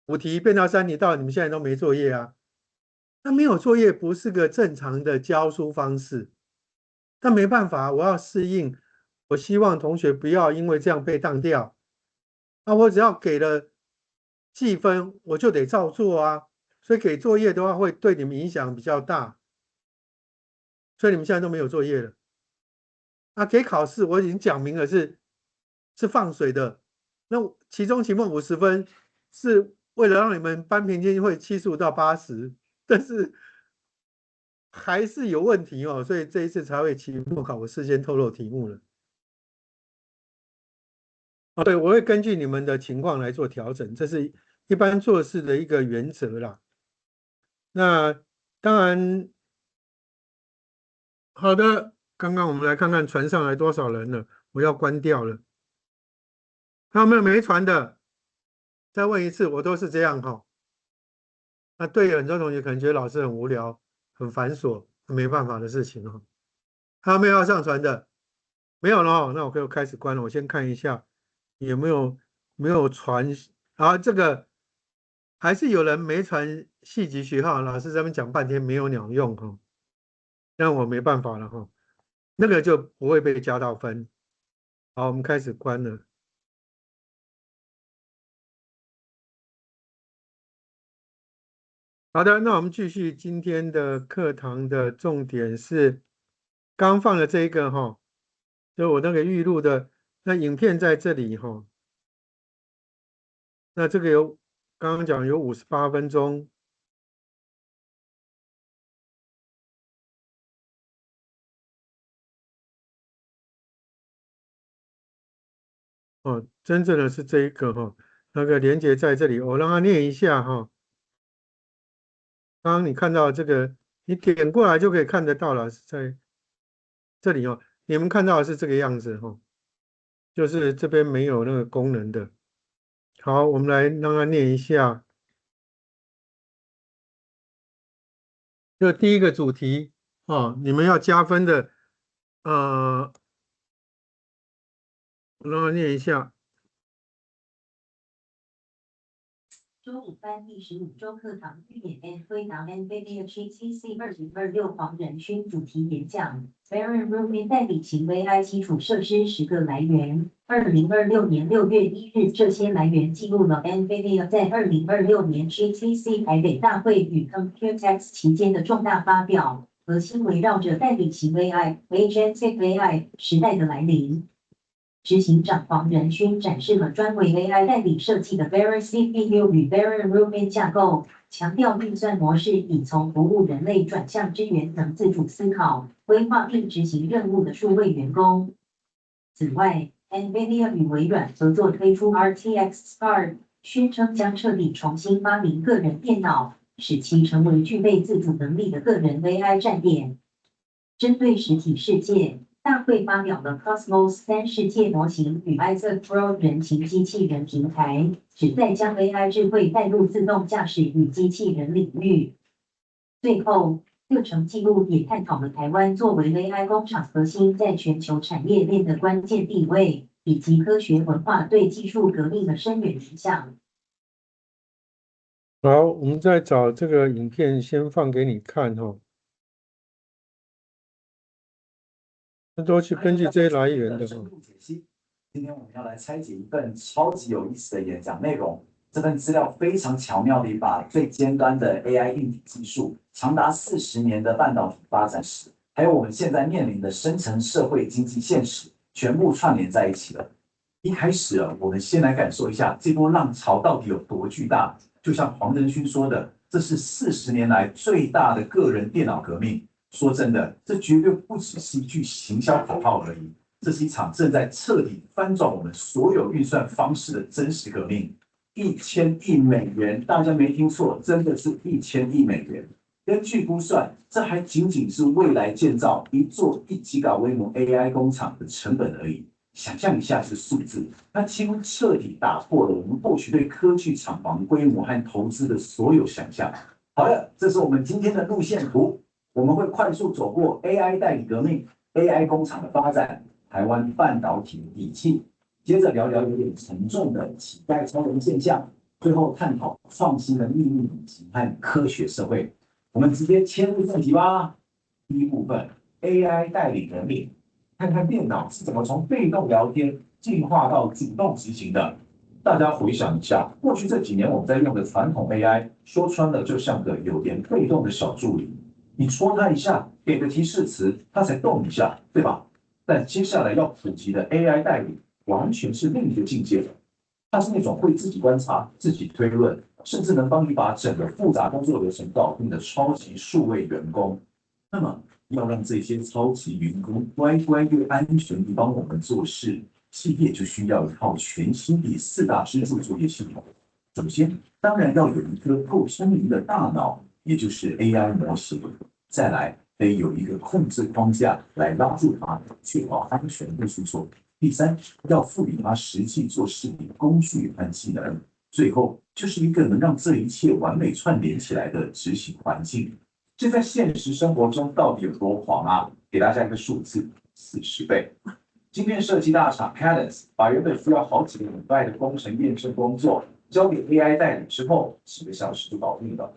5题变到3题，到你们现在都没作业啊。那没有作业不是个正常的教书方式，但没办法，我要适应。我希望同学不要因为这样被当掉。那我只要给了记分，我就得照做啊。所以给作业的话，会对你们影响比较大。所以你们现在都没有作业了。啊，给考试我已经讲明了是放水的。那期中、期末50分，是为了让你们班平均会75到80，但是还是有问题哦，所以这一次才会期末考，我事先透露题目了。哦，对，我会根据你们的情况来做调整，这是一般做事的一个原则啦。那当然，好的，刚刚我们来看看传上来多少人了，我要关掉了。还有没有没传的？再问一次，我都是这样哈。那对很多同学可能觉得老师很无聊、很繁琐、没办法的事情哦。还有没有要上传的？没有了哦，那我就开始关了。我先看一下有没有传啊？这个还是有人没传细级学号，老师这边讲半天没有鸟用哈，那我没办法了哈，那个就不会被加到分。好，我们开始关了。好的，那我们继续今天的课堂的重点是刚放的这一个哈，就我那个预录的那影片在这里哈。那这个刚刚讲有58分钟。哦，真正的是这一个哈，那个连接在这里，我让他念一下哈。刚刚你看到这个，你点过来就可以看得到了，在这里哦。你们看到的是这个样子哈，就是这边没有那个功能的。好，我们来让他念一下。这第一个主题哦，你们要加分的，我让他念一下。周五班第15周课堂预演 N 推拿 NVIDIA GTC 2026黄仁勋主题演讲 Baron Rubin 代理型 AI 基础设施10个来源。2026年6月1日，这些来源记录了 NVIDIA 在2026年 GTC 台北大会与 Computex 期间的重大发表，核心围绕着代理型 AI、Agentic AI 时代的来临。执行长黄仁勋展示了专为 AI 代理设计的 Baron CPU 与 Baron Rubin 架构，强调运算模式已从服务人类转向支援能自主思考、规划并执行任务的数位员工。此外 ，NVIDIA 与微软合作推出 RTX Spark， 宣称将彻底重新发明个人电脑，使其成为具备自主能力的个人 AI 站点。针对实体世界，大会发表了 Cosmos 3世界模型与 Isaac Pro 人形机器人平台，旨在将 AI 智慧带入自动驾驶与机器人领域。最后，课程记录也探讨了台湾作为 AI 工厂核心在全球产业链的关键地位，以及科学文化对技术革命的深远影响。好，我们再找这个影片先放给你看哈。那都去根据这些来源的哈。今天我们要来拆解一份超级有意思的演讲内容。这份资料非常巧妙地把最尖端的 AI 硬体技术、长达40年的半导体发展史，还有我们现在面临的深层社会经济现实，全部串联在一起了。一开始我们先来感受一下这波浪潮到底有多巨大。就像黄仁勋说的，这是40年来最大的个人电脑革命。说真的，这绝对不只是一句行销口号而已，这是一场正在彻底翻转我们所有运算方式的真实革命。1000亿美元，大家没听错，真的是1000亿美元。根据估算，这还仅仅是未来建造一座1吉瓦规模 AI 工厂的成本而已。想象一下这数字，它几乎彻底打破了我们过去对科技厂房规模和投资的所有想象。好了，这是我们今天的路线图。我们会快速走过 AI 代理革命、AI 工厂的发展、台湾半导体的底气，接着聊聊有点沉重的乞丐超人现象，最后探讨创新的秘密以及和科学社会。我们直接切入正题吧。第一部分 AI 代理革命，看看电脑是怎么从被动聊天进化到主动执行的。大家回想一下，过去这几年我们在用的传统 AI， 说穿了就像个有点被动的小助理。你戳它一下，给个提示词，它才动一下，对吧？但接下来要普及的 AI 代理，完全是另一个境界了。它是那种会自己观察、自己推论，甚至能帮你把整个复杂工作流程搞定的超级数位员工。那么，要让这些超级员工乖乖又安全地帮我们做事，企业就需要一套全新的4大支柱作业系统。首先，当然要有一颗够聪明的大脑，也就是 AI 模型。再来，得有一个控制框架来拉住它，确保安全不出错。第三，要赋予它实际做事的工具和技能。最后，就是一个能让这一切完美串联起来的执行环境。这在现实生活中到底有多狂啊？给大家一个数字：40倍。晶片设计大厂 Cadence 把原本需要好几个礼拜的工程验证工作交给 AI 代理之后，几个小时就搞定了。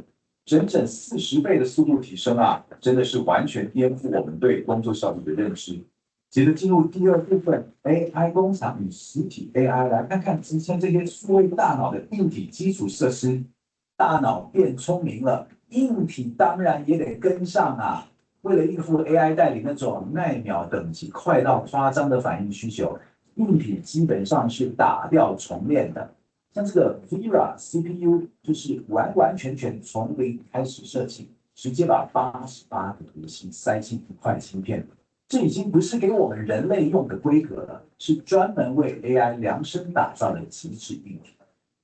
整整40倍的速度提升啊，真的是完全颠覆我们对工作效率的认知。接着进入第二部分 ，AI 工厂与实体 AI， 来看看支撑这些数位大脑的硬体基础设施。大脑变聪明了，硬体当然也得跟上啊。为了应付 AI 代理那种奈秒等级快到夸张的反应需求，硬体基本上是打掉重练的。像这个 Vera CPU 就是完完全全从零开始设计，直接把88个核心塞进一块芯片，这已经不是给我们人类用的规格了，是专门为 AI 量身打造的极致硬体。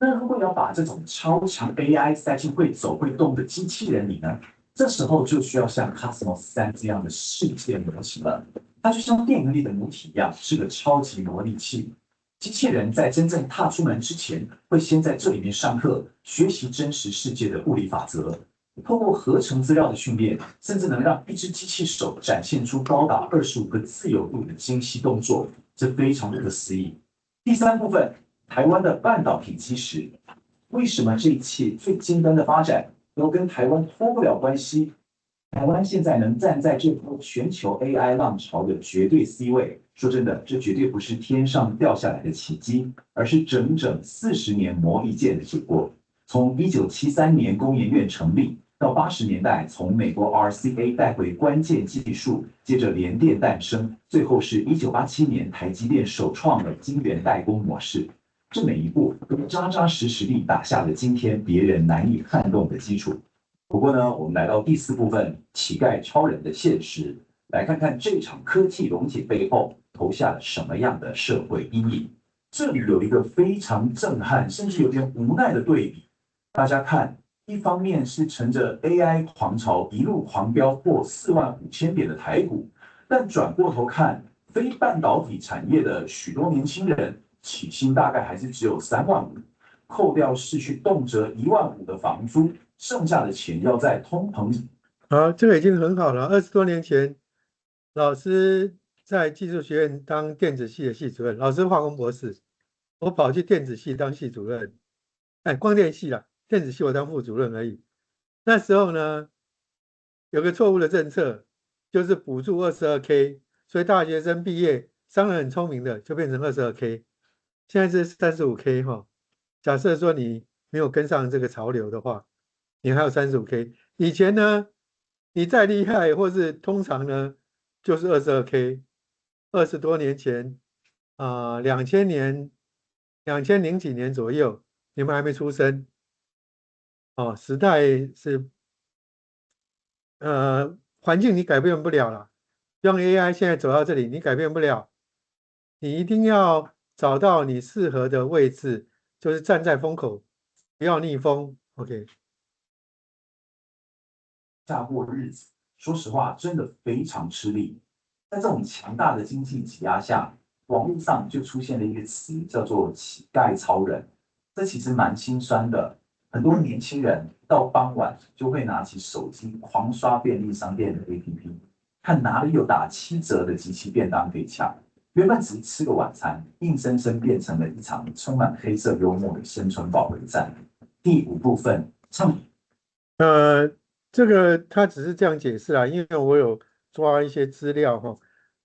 那如果要把这种超强 AI 塞进会走会动的机器人里呢？这时候就需要像 Cosmos 3这样的世界模型了。它就像电影里的母体一样，是个超级模拟器。机器人在真正踏出门之前，会先在这里面上课，学习真实世界的物理法则。透过合成资料的训练，甚至能让一只机器手展现出高达25个自由度的精细动作，这非常不可思议。第三部分，台湾的半导体基石，为什么这一切最尖端的发展都跟台湾脱不了关系？台湾现在能站在这波全球 AI 浪潮的绝对 C 位，说真的，这绝对不是天上掉下来的奇迹，而是整整40年磨一剑的结果。从1973年工研院成立，到80年代从美国 RCA 带回关键技术，接着联电诞生，最后是1987年台积电首创了晶圆代工模式。这每一步都扎扎实实地打下了今天别人难以撼动的基础。不过呢，我们来到第4部分，乞丐超人的现实，来看看这场科技溶解背后投下了什么样的社会阴影。这里有一个非常震撼，甚至有点无奈的对比。大家看，一方面是乘着 AI 狂潮一路狂飙破45000点的台股，但转过头看，非半导体产业的许多年轻人，起薪大概还是只有3万5，扣掉市区动辄1万5的房租，剩下的钱要在通膨。好，这个已经很好了。20多年前，老师在技术学院当电子系的系主任，老师化工博士，我跑去电子系当系主任，光电系啦，电子系我当副主任而已。那时候呢，有个错误的政策，就是补助22K，所以大学生毕业，商人很聪明的就变成22K，现在是35K 哈。假设说你没有跟上这个潮流的话，你还有35K。以前呢，你再厉害，或是通常呢，就是 22K。20多年前，2000年、2000几年左右，你们还没出生，时代是环境你改变不了了。用 AI 现在走到这里，你改变不了，你一定要找到你适合的位置，就是站在风口，不要逆风。OK。下过日子，说实话，真的非常吃力。在这种强大的经济挤压下，网络上就出现了一个词，叫做"乞丐超人"。这其实蛮心酸的。很多年轻人到傍晚就会拿起手机狂刷便利商店的 APP， 看哪里有打7折的即期便当可以抢。原本只是吃个晚餐，硬生生变成了一场充满黑色幽默的生存保卫战。第5部分，这个他只是这样解释啦，因为我有抓一些资料哈。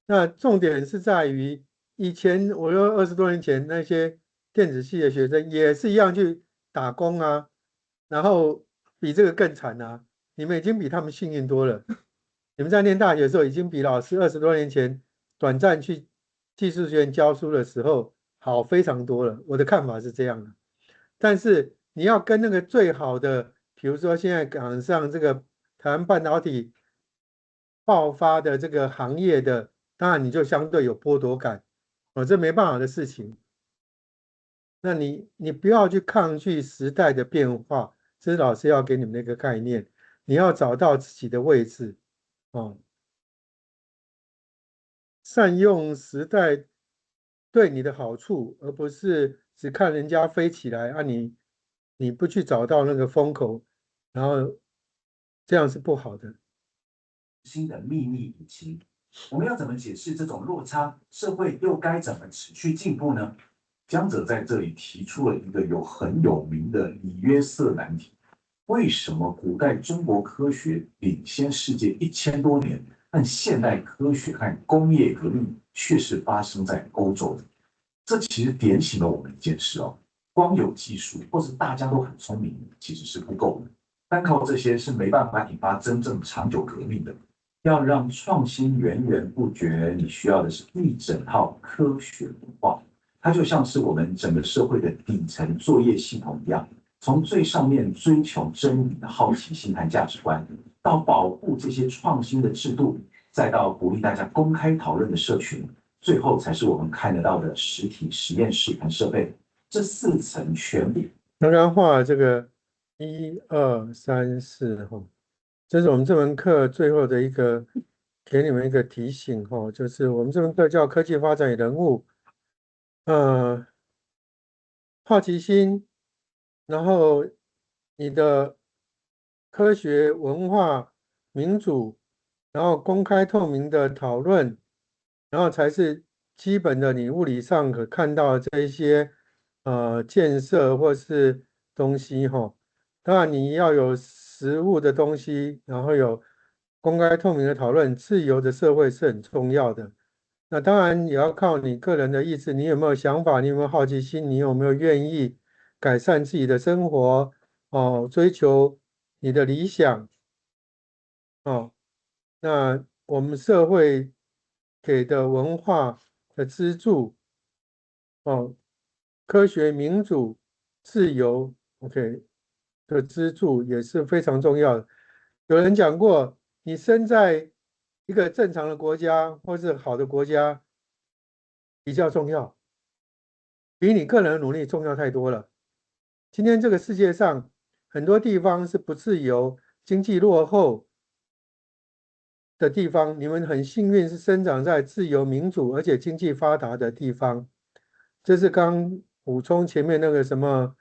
那重点是在于，以前我说20多年前那些电子系的学生也是一样去打工啊，然后比这个更惨啊。你们已经比他们幸运多了。你们在念大学的时候，已经比老师20多年前短暂去技术学院教书的时候好非常多了。我的看法是这样的。但是你要跟那个最好的，比如说现在赶上这个台湾半导体爆发的这个行业的，当然你就相对有剥夺感，这没办法的事情。那你不要去抗拒时代的变化，这是老师要给你们的一个概念。你要找到自己的位置，善用时代对你的好处，而不是只看人家飞起来啊，你不去找到那个风口，然后这样是不好的。新的秘密引擎，我们要怎么解释这种落差？社会又该怎么持续进步呢？江浙在这里提出了一个很有名的里约瑟难题：为什么古代中国科学领先世界1000多年，但现代科学和工业革命却是发生在欧洲的？这其实点醒了我们一件事哦，光有技术或是大家都很聪明，其实是不够的，单靠这些是没办法引发真正长久革命的。要让创新源源不绝，你需要的是一整套科学文化，它就像是我们整个社会的底层作业系统一样，从最上面追求真理的好奇心和价值观，到保护这些创新的制度，再到鼓励大家公开讨论的社群，最后才是我们看得到的实体实验室和设备。这4层全部刚刚画这个1、2、3、4哈，这是我们这门课最后的一个给你们一个提醒哈，就是我们这门课叫科技发展与人物，好奇心，然后你的科学、文化、民主，然后公开透明的讨论，然后才是基本的你物理上可看到这一些建设或是东西哈。当然你要有实物的东西，然后有公开透明的讨论，自由的社会是很重要的。那当然也要靠你个人的意志，你有没有想法，你有没有好奇心，你有没有愿意改善自己的生活哦，追求你的理想哦。那我们社会给的文化的资助哦，科学、民主、自由 ，OK 的资助也是非常重要的。有人讲过，你生在一个正常的国家或是好的国家比较重要，比你个人的努力重要太多了。今天这个世界上很多地方是不自由、经济落后的地方，你们很幸运是生长在自由、民主而且经济发达的地方。这是刚补充前面那个什么，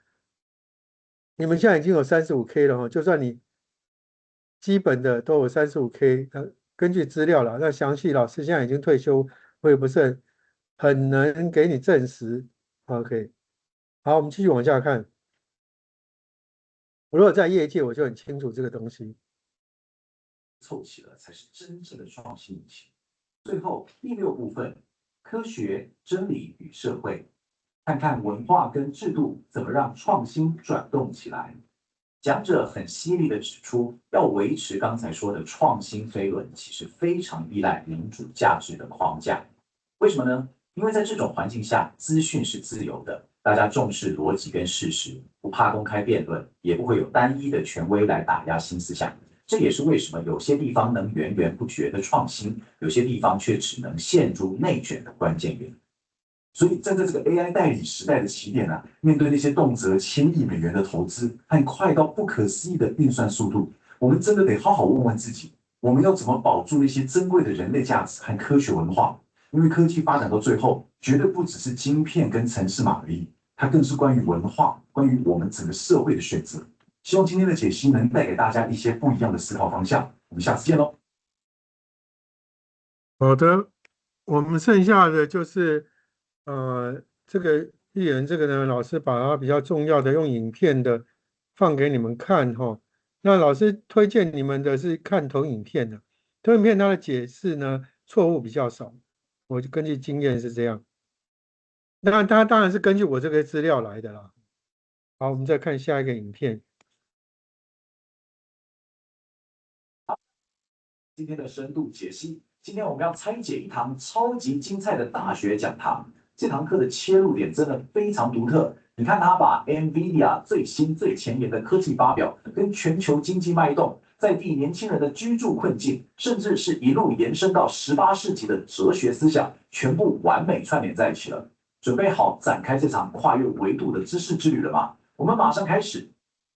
你们现在已经有35K 了哈，就算你基本的都有35K，根据资料了，那详细老师现在已经退休，我也不是很能给你证实。OK， 好，我们继续往下看。我如果在业界，我就很清楚这个东西。凑齐了才是真正的创新引擎。最后第6部分，科学、真理与社会，看看文化跟制度怎么让创新转动起来。讲者很犀利的指出，要维持刚才说的创新飞轮，其实非常依赖民主价值的框架。为什么呢？因为在这种环境下，资讯是自由的，大家重视逻辑跟事实，不怕公开辩论，也不会有单一的权威来打压新思想。这也是为什么有些地方能源源不绝的创新，有些地方却只能陷入内卷的关键原因。所以站在这个 AI 代理时代的起点啊，面对那些动辄1000亿美元的投资和快到不可思议的运算速度，我们真的得好好问问自己，我们要怎么保住那些珍贵的人类价值和科学文化？因为科技发展到最后，绝对不只是晶片跟程式码而已，它更是关于文化，关于我们整个社会的选择。希望今天的解析能带给大家一些不一样的思考方向。我们下次见喽。好的，我们剩下的就是这个预言这个呢，老师把它比较重要的用影片的放给你们看哈。那老师推荐你们的是看投影片的，投影片它的解释呢错误比较少，我就根据经验是这样。那它当然是根据我这个资料来的啦。好，我们再看下一个影片。今天的深度解析，今天我们要拆解一堂超级精彩的大学讲堂。这堂课的切入点真的非常独特。你看，他把 NVIDIA 最新最前沿的科技发表，跟全球经济脉动、在地年轻人的居住困境，甚至是一路延伸到18世纪的哲学思想，全部完美串联在一起了。准备好展开这场跨越维度的知识之旅了吗？我们马上开始。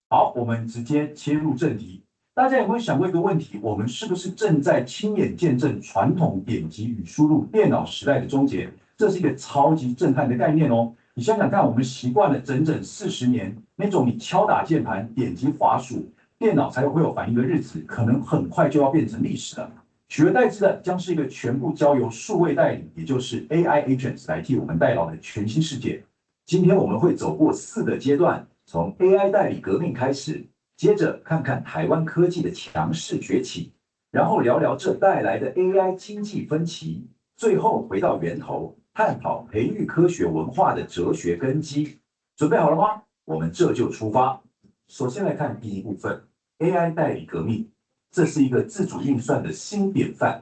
好，我们直接切入正题。大家有没有想过一个问题？我们是不是正在亲眼见证传统点击与输入电脑时代的终结？这是一个超级震撼的概念哦！你想想看，我们习惯了整整40年，那种你敲打键盘、点击滑鼠，电脑才会有反应的日子，可能很快就要变成历史了。取而代之的将是一个全部交由数位代理，也就是 AI agents 来替我们代劳的全新世界。今天我们会走过4个阶段，从 AI 代理革命开始。接着看看台湾科技的强势崛起，然后聊聊这带来的 AI 经济分歧，最后回到源头，探讨培育科学文化的哲学根基。准备好了吗？我们这就出发。首先来看第一部分 ，AI 代理革命，这是一个自主运算的新典范。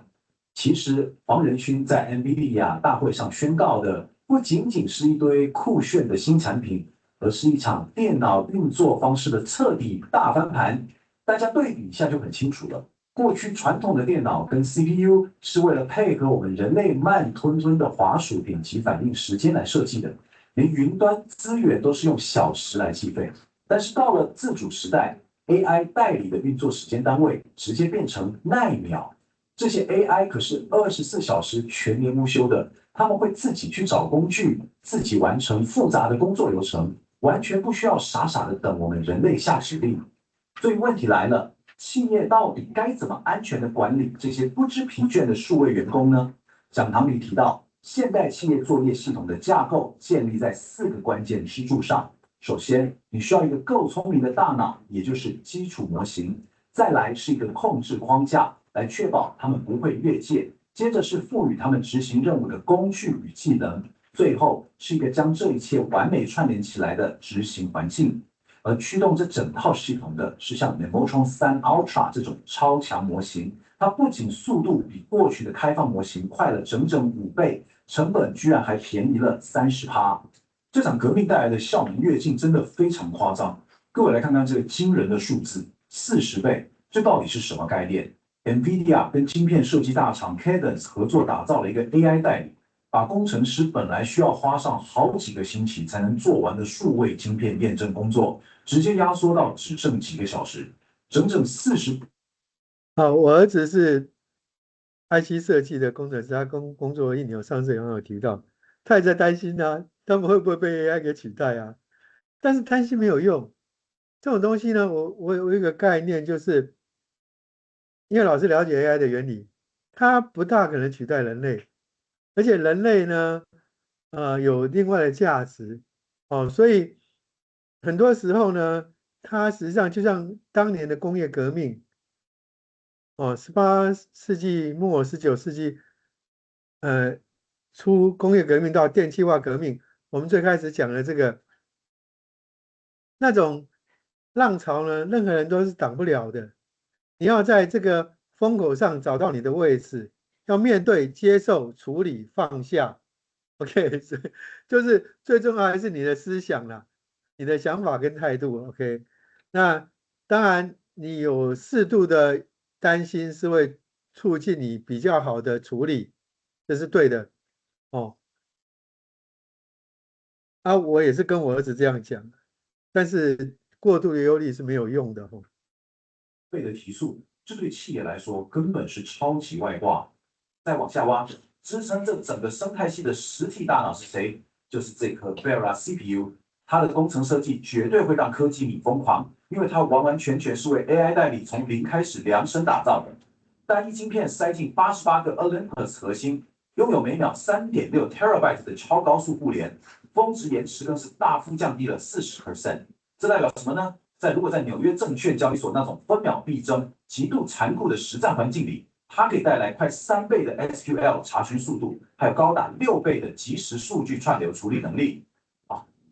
其实黄仁勋在 NVIDIA 大会上宣告的，不仅仅是一堆酷炫的新产品。而是一场电脑运作方式的彻底大翻盘，大家对比一下就很清楚了。过去传统的电脑跟 CPU 是为了配合我们人类慢吞吞的滑鼠点击反应时间来设计的，连云端资源都是用小时来计费。但是到了自主时代 ，AI 代理的运作时间单位直接变成奈秒。这些 AI 可是24小时全年无休的，他们会自己去找工具，自己完成复杂的工作流程，完全不需要傻傻的等我们人类下指令。所以问题来了，企业到底该怎么安全的管理这些不知疲倦的数位员工呢？讲堂里提到，现代企业作业系统的架构建立在4个关键支柱上。首先，你需要一个够聪明的大脑，也就是基础模型；再来是一个控制框架，来确保他们不会越界；接着是赋予他们执行任务的工具与技能；最后是一个将这一切完美串联起来的执行环境。而驱动这整套系统的是像 Nemotron 3 Ultra 这种超强模型，它不仅速度比过去的开放模型快了整整5倍，成本居然还便宜了30%。这场革命带来的效能跃进真的非常夸张。各位来看看这个惊人的数字，40倍，这到底是什么概念 ？NVIDIA 跟晶片设计大厂 Cadence 合作打造了一个 AI 代理，把工程师本来需要花上好几个星期才能做完的数位晶片验证工作，直接压缩到只剩几个小时，整整40。好，我儿子是 IC 设计的工程师，他工作1年，上次也有提到，他也在担心啊，他们会不会被 AI 给取代啊？但是担心没有用，这种东西呢，我有一个概念，就是因为老师了解 AI 的原理，它不大可能取代人类，而且人类呢，有另外的价值哦，所以很多时候呢，它实际上就像当年的工业革命。18世纪末19世纪，初工业革命到电气化革命，我们最开始讲的这个那种浪潮呢，任何人都是挡不了的。你要在这个风口上找到你的位置，要面对、接受、处理、放下。OK， 就是最重要还是你的思想啦，你的想法跟态度。OK， 那当然你有适度的担心是会促进你比较好的处理，这是对的哦。我也是跟我儿子这样讲，但是过度的忧虑是没有用的哦。倍的提速，这对企业来说根本是超级外挂。再往下挖，支撑这整个生态系的实体大脑是谁？就是这颗 Vera CPU， 它的工程设计绝对会让科技迷疯狂，因为它完完全全是为 AI 代理从零开始量身打造的。单一晶片塞进88个 Olympus 核心，拥有每秒3.6 TB 的超高速互联，峰值延迟更是大幅降低了40%。这代表什么呢？如果在纽约证券交易所那种分秒必争、极度残酷的实战环境里，它可以带来快3倍的 SQL 查询速度，还有高达6倍的即时数据串流处理能力。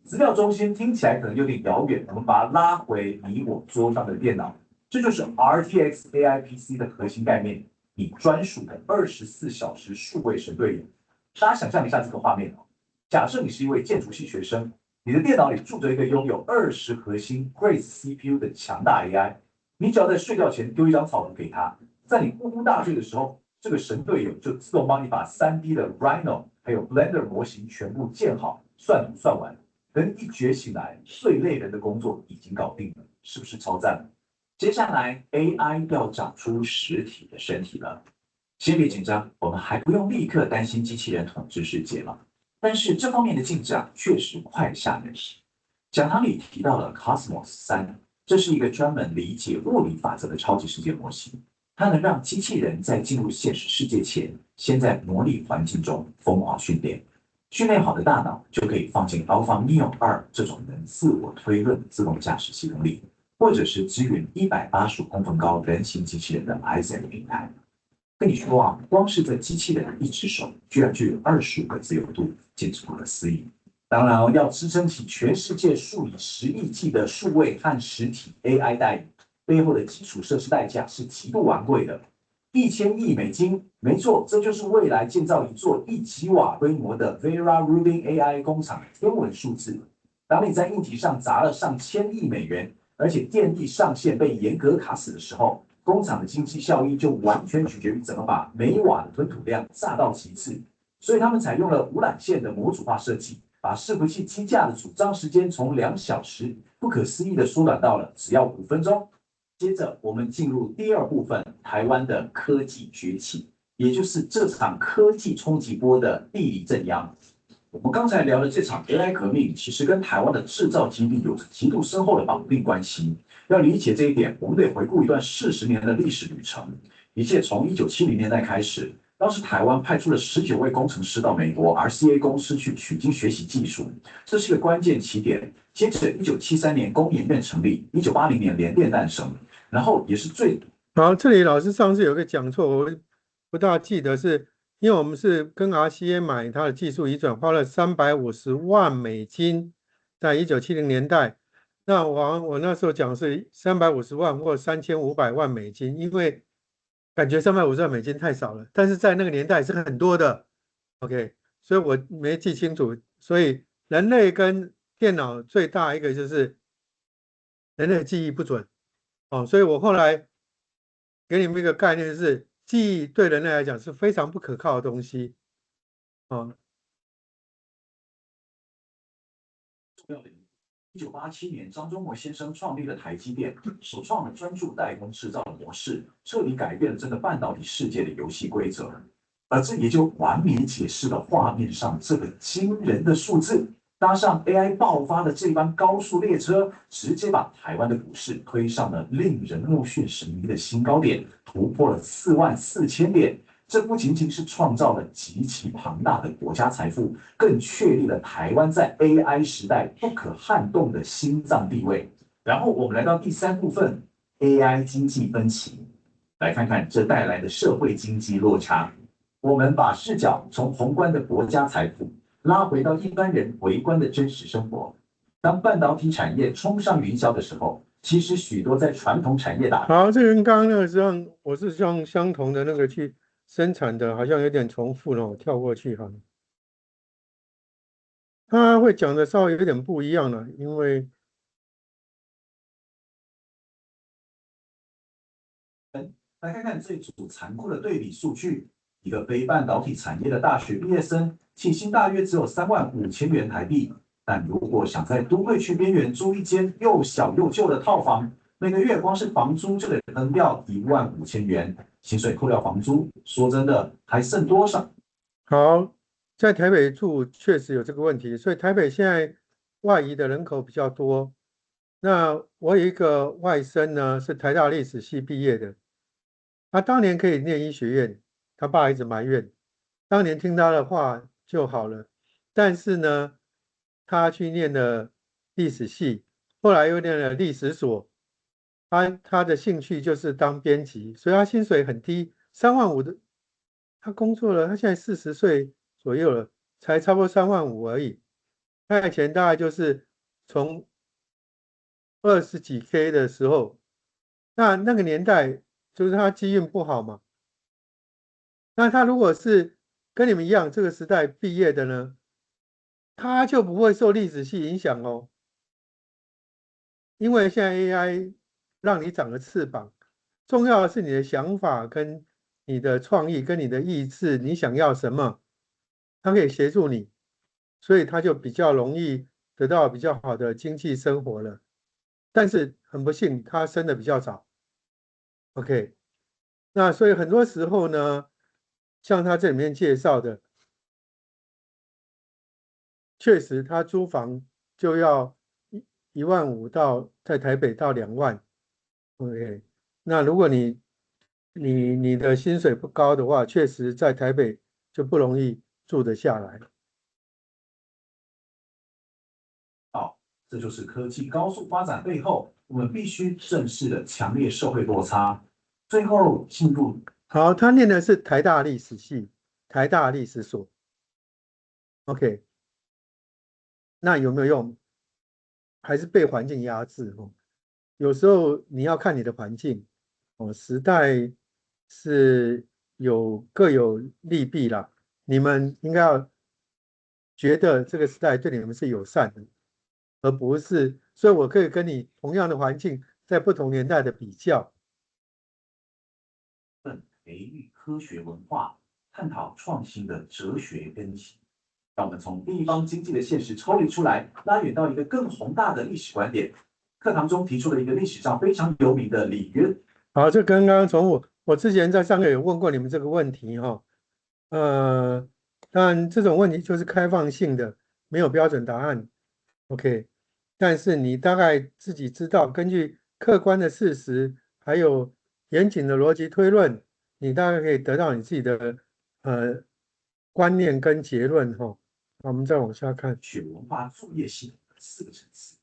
资料中心听起来可能有点遥远，我们把它拉回你我桌上的电脑，这就是 RTX AI PC 的核心概念，你专属的24小时数位神队友。大家想象一下这个画面哦，假设你是一位建筑系学生。你的电脑里住着一个拥有20核心 Grace CPU 的强大 AI， 你只要在睡觉前丢一张草图给他，在你呼呼大睡的时候，这个神队友就自动帮你把3D 的 Rhino 还有 Blender 模型全部建好，算图算完，等你一觉醒来，最累人的工作已经搞定了，是不是超赞？接下来 AI 要长出实体的身体了，先别紧张，我们还不用立刻担心机器人统治世界嘛。但是这方面的进展确实快吓人。讲堂里提到了 Cosmos 3，这是一个专门理解物理法则的超级世界模型，它能让机器人在进入现实世界前，先在模拟环境中疯狂训练。训练好的大脑就可以放进 Alpha Neo 2这种能自我推论的自动驾驶系统里，或者是支援185公分高人形机器人的 Isaac 平台。跟你说啊，光是这机器人的一只手，居然就有25个自由度，简直不可思议。当然要支撑起全世界数以10亿计的数位和实体 AI 代理，背后的基础设施代价是极度昂贵的，1000亿美金。没错，这就是未来建造一座1吉瓦规模的 Vera Rubin AI 工厂的天文数字。当你在硬体上砸了上1000亿美元，而且电力上限被严格卡死的时候，工厂的经济效益就完全取决于怎么把每瓦的吞吐量炸到极致，所以他们采用了无缆线的模组化设计，把伺服器机架的组装时间从2小时不可思议的缩短到了只要5分钟。接着，我们进入第二部分，台湾的科技崛起，也就是这场科技冲击波的地理震央。我们刚才聊的这场 AI 革命，其实跟台湾的制造基地有着极度深厚的绑定关系。要理解这一点，我们得回顾一段40年的历史旅程。一切从1970年代开始，当时台湾派出了19位工程师到美国 RCA 公司去取经学习技术，这是个关键起点。接着，1973年工研院成立，1980年联电诞生，然后也是最……好，这里老师上次有个讲错，我不大记得是，因为我们是跟 RCA 买它的技术移转，花了350万美金，在1970年代。那我那时候讲是350万或3500万美金，因为感觉350万美金太少了，但是在那个年代是很多的。OK， 所以我没记清楚。所以人类跟电脑最大一个就是人类记忆不准哦，所以我后来给你们一个概念是，记忆对人类来讲是非常不可靠的东西哦。 1987年，张忠谋先生创立了台积电，首创了专注代工制造的模式，彻底改变了这个半导体世界的游戏规则。而这也就完美解释了画面上这个惊人的数字。搭上 AI 爆发的这班高速列车，直接把台湾的股市推上了令人目眩神迷的新高点，突破了44000点。这不仅仅是创造了极其庞大的国家财富，更确立了台湾在 AI 时代不可撼动的心脏地位。然后我们来到第3部分 ，AI 经济分歧，来看看这带来的社会经济落差。我们把视角从宏观的国家财富拉回到一般人微观的真实生活。当半导体产业冲上云霄的时候，其实许多在传统产业打……好，这跟刚刚那个实际上我是用相同的那个去生产的，好像有点重复了，我跳过去哈。他会讲的稍微有点不一样了，因为来看看这组残酷的对比数据：一个非半导体产业的大学毕业生，起薪大约只有35000元台币，但如果想在都会区边缘租一间又小又旧的套房，每个月光是房租就得扔掉15000元，薪水扣掉房租，说真的还剩多少？好，在台北住确实有这个问题，所以台北现在外移的人口比较多。那我有一个外甥呢，是台大历史系毕业的，他当年可以念医学院，他爸一直埋怨，当年听他的话就好了。但是呢，他去念了历史系，后来又念了历史所，他的兴趣就是当编辑，所以他薪水很低，35000的。他工作了，他现在40岁左右了，才差不多35000而已。他以前大概就是从20几K 的时候，那个年代就是他机运不好嘛。那他如果是跟你们一样这个时代毕业的呢，他就不会受历史系影响哦，因为现在 AI 让你长了翅膀，重要的是你的想法跟你的创意跟你的意志，你想要什么，它可以协助你，所以他就比较容易得到比较好的经济生活了。但是很不幸，他生的比较早。OK， 那所以很多时候呢，像他这里面介绍的，确实他租房就要15000到在台北到2万。OK， 那如果你的薪水不高的话，确实在台北就不容易住得下来。好，这就是科技高速发展背后，我们必须正视的强烈社会落差。最后进入好，他念的是台大历史系，台大历史所。OK， 那有没有用？还是被环境压制哦。有时候你要看你的环境哦，时代是各有利弊啦。你们应该要觉得这个时代对你们是友善的，而不是，所以我可以跟你同样的环境，在不同年代的比较。培育科学文化，探讨创新的哲学根基。让我们从地方经济的现实抽离出来，拉远到一个更宏大的历史观点。课堂中提出了一个历史上非常有名的里约。好，这刚刚从我之前在上课有问过你们这个问题哈，当然这种问题就是开放性的，没有标准答案。OK， 但是你大概自己知道，根据客观的事实，还有严谨的逻辑推论，你大概可以得到你自己的观念跟结论哈。我们再往下看，学文化作业系统的4个层次，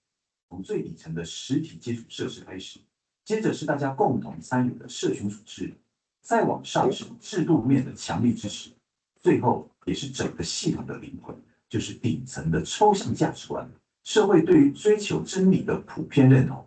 从最底层的实体基础设施开始，接着是大家共同参与的社群组织，再往上是制度面的强力支持，最后也是整个系统的灵魂，就是顶层的抽象价值观，社会对于追求真理的普遍认同。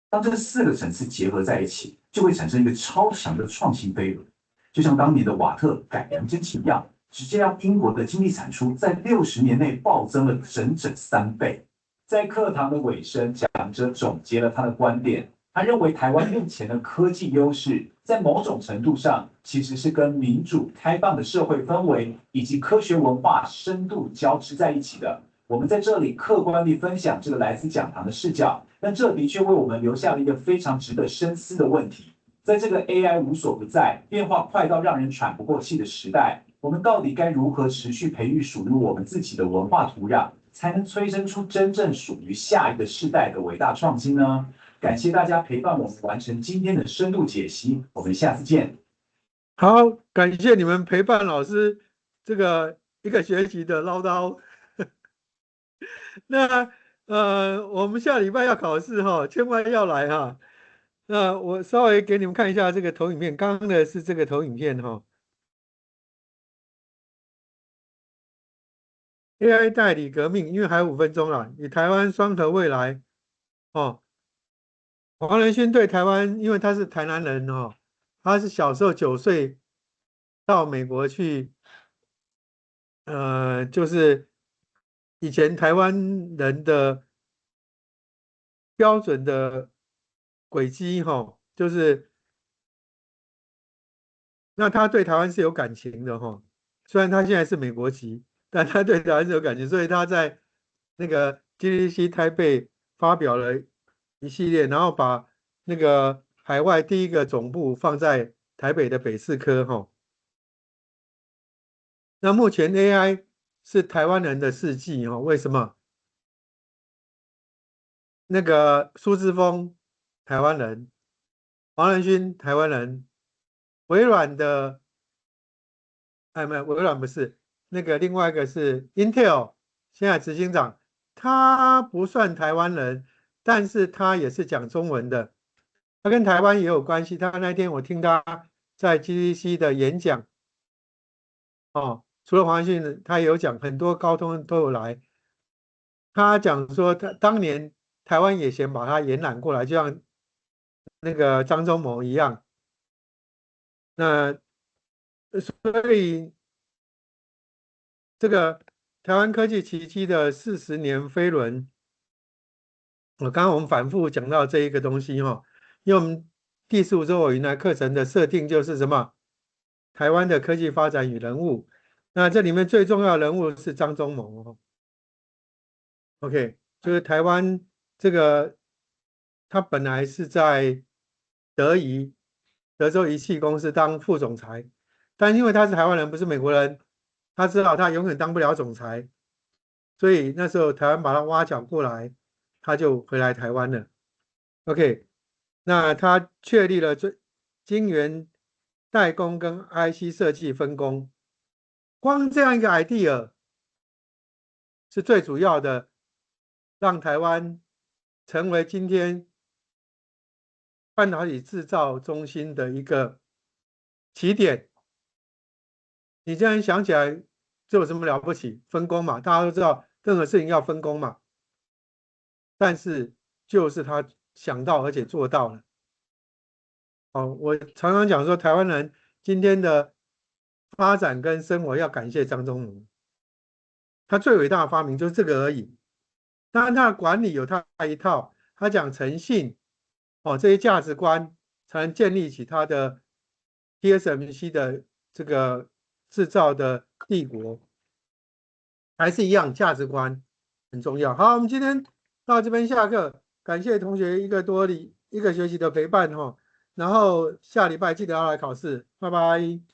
当这4个层次结合在一起，就会产生一个超强的创新飞轮，就像当年的瓦特改良蒸汽一样，直接让英国的经济产出在60年内暴增了整整3倍。在课堂的尾声，讲者总结了他的观点。他认为台湾目前的科技优势，在某种程度上其实是跟民主开放的社会氛围以及科学文化深度交织在一起的。我们在这里客观地分享这个来自讲堂的视角，但这的确为我们留下了一个非常值得深思的问题。在这个 AI 无所不在、变化快到让人喘不过气的时代，我们到底该如何持续培育属于我们自己的文化土壤，才能催生出真正属于下一个世代的伟大创新呢？感谢大家陪伴我们完成今天的深度解析，我们下次见。好，感谢你们陪伴老师这个1个学期的唠叨。那我们下礼拜要考试哈，千万要来哈。那我稍微给你们看一下这个投影片，刚刚的是这个投影片哈。AI 代理革命，因为还有5分钟了，与台湾双核未来哦。黄仁勋对台湾，因为他是台南人哦，他是小时候9岁到美国去，就是以前台湾人的标准的轨迹哈，就是那他对台湾是有感情的哈，虽然他现在是美国籍，但他对台湾是有感情，所以他在那个 GDC 台北发表了一系列，然后把那个海外第1个总部放在台北的北4科哈。那目前 AI 是台湾人的事迹哈，为什么？那个苏之峰台湾人，黄仁勋台湾人，微软的，没有，微软不是，那个另外一个是 Intel 现在执行长，他不算台湾人，但是他也是讲中文的，他跟台湾也有关系。他那天我听他在 GDC 的演讲，哦，除了黄仁勋，他也有讲，很多高通都有来。他讲说，他当年台湾也想把他延揽过来，就像那个张忠谋一样。那所以这个台湾科技奇迹的40年飞轮，刚刚我们反复讲到这一个东西哈，因为我们第15周我原来课程的设定就是什么？台湾的科技发展与人物。那这里面最重要的人物是张忠谋。OK， 就是台湾这个，他本来是在德州仪器公司当副总裁，但因为他是台湾人，不是美国人，他知道他永远当不了总裁，所以那时候台湾把他挖角过来，他就回来台湾了。OK， 那他确立了晶圆代工跟 IC 设计分工，光这样一个 idea 是最主要的，让台湾成为今天半导体制造中心的一个起点。你这样想起来，这有什么了不起？分工嘛，大家都知道，任何事情要分工嘛。但是就是他想到而且做到了。我常常讲说，台湾人今天的发展跟生活要感谢张忠谋，他最伟大的发明就是这个而已。当然，他的管理有他一套，他讲诚信，这些价值观才能建立起他的 TSMC 的这个制造的帝国。还是一样，价值观很重要。好，我们今天到这边下课，感谢同学一个学期的陪伴哈，然后下礼拜记得要来考试，拜拜。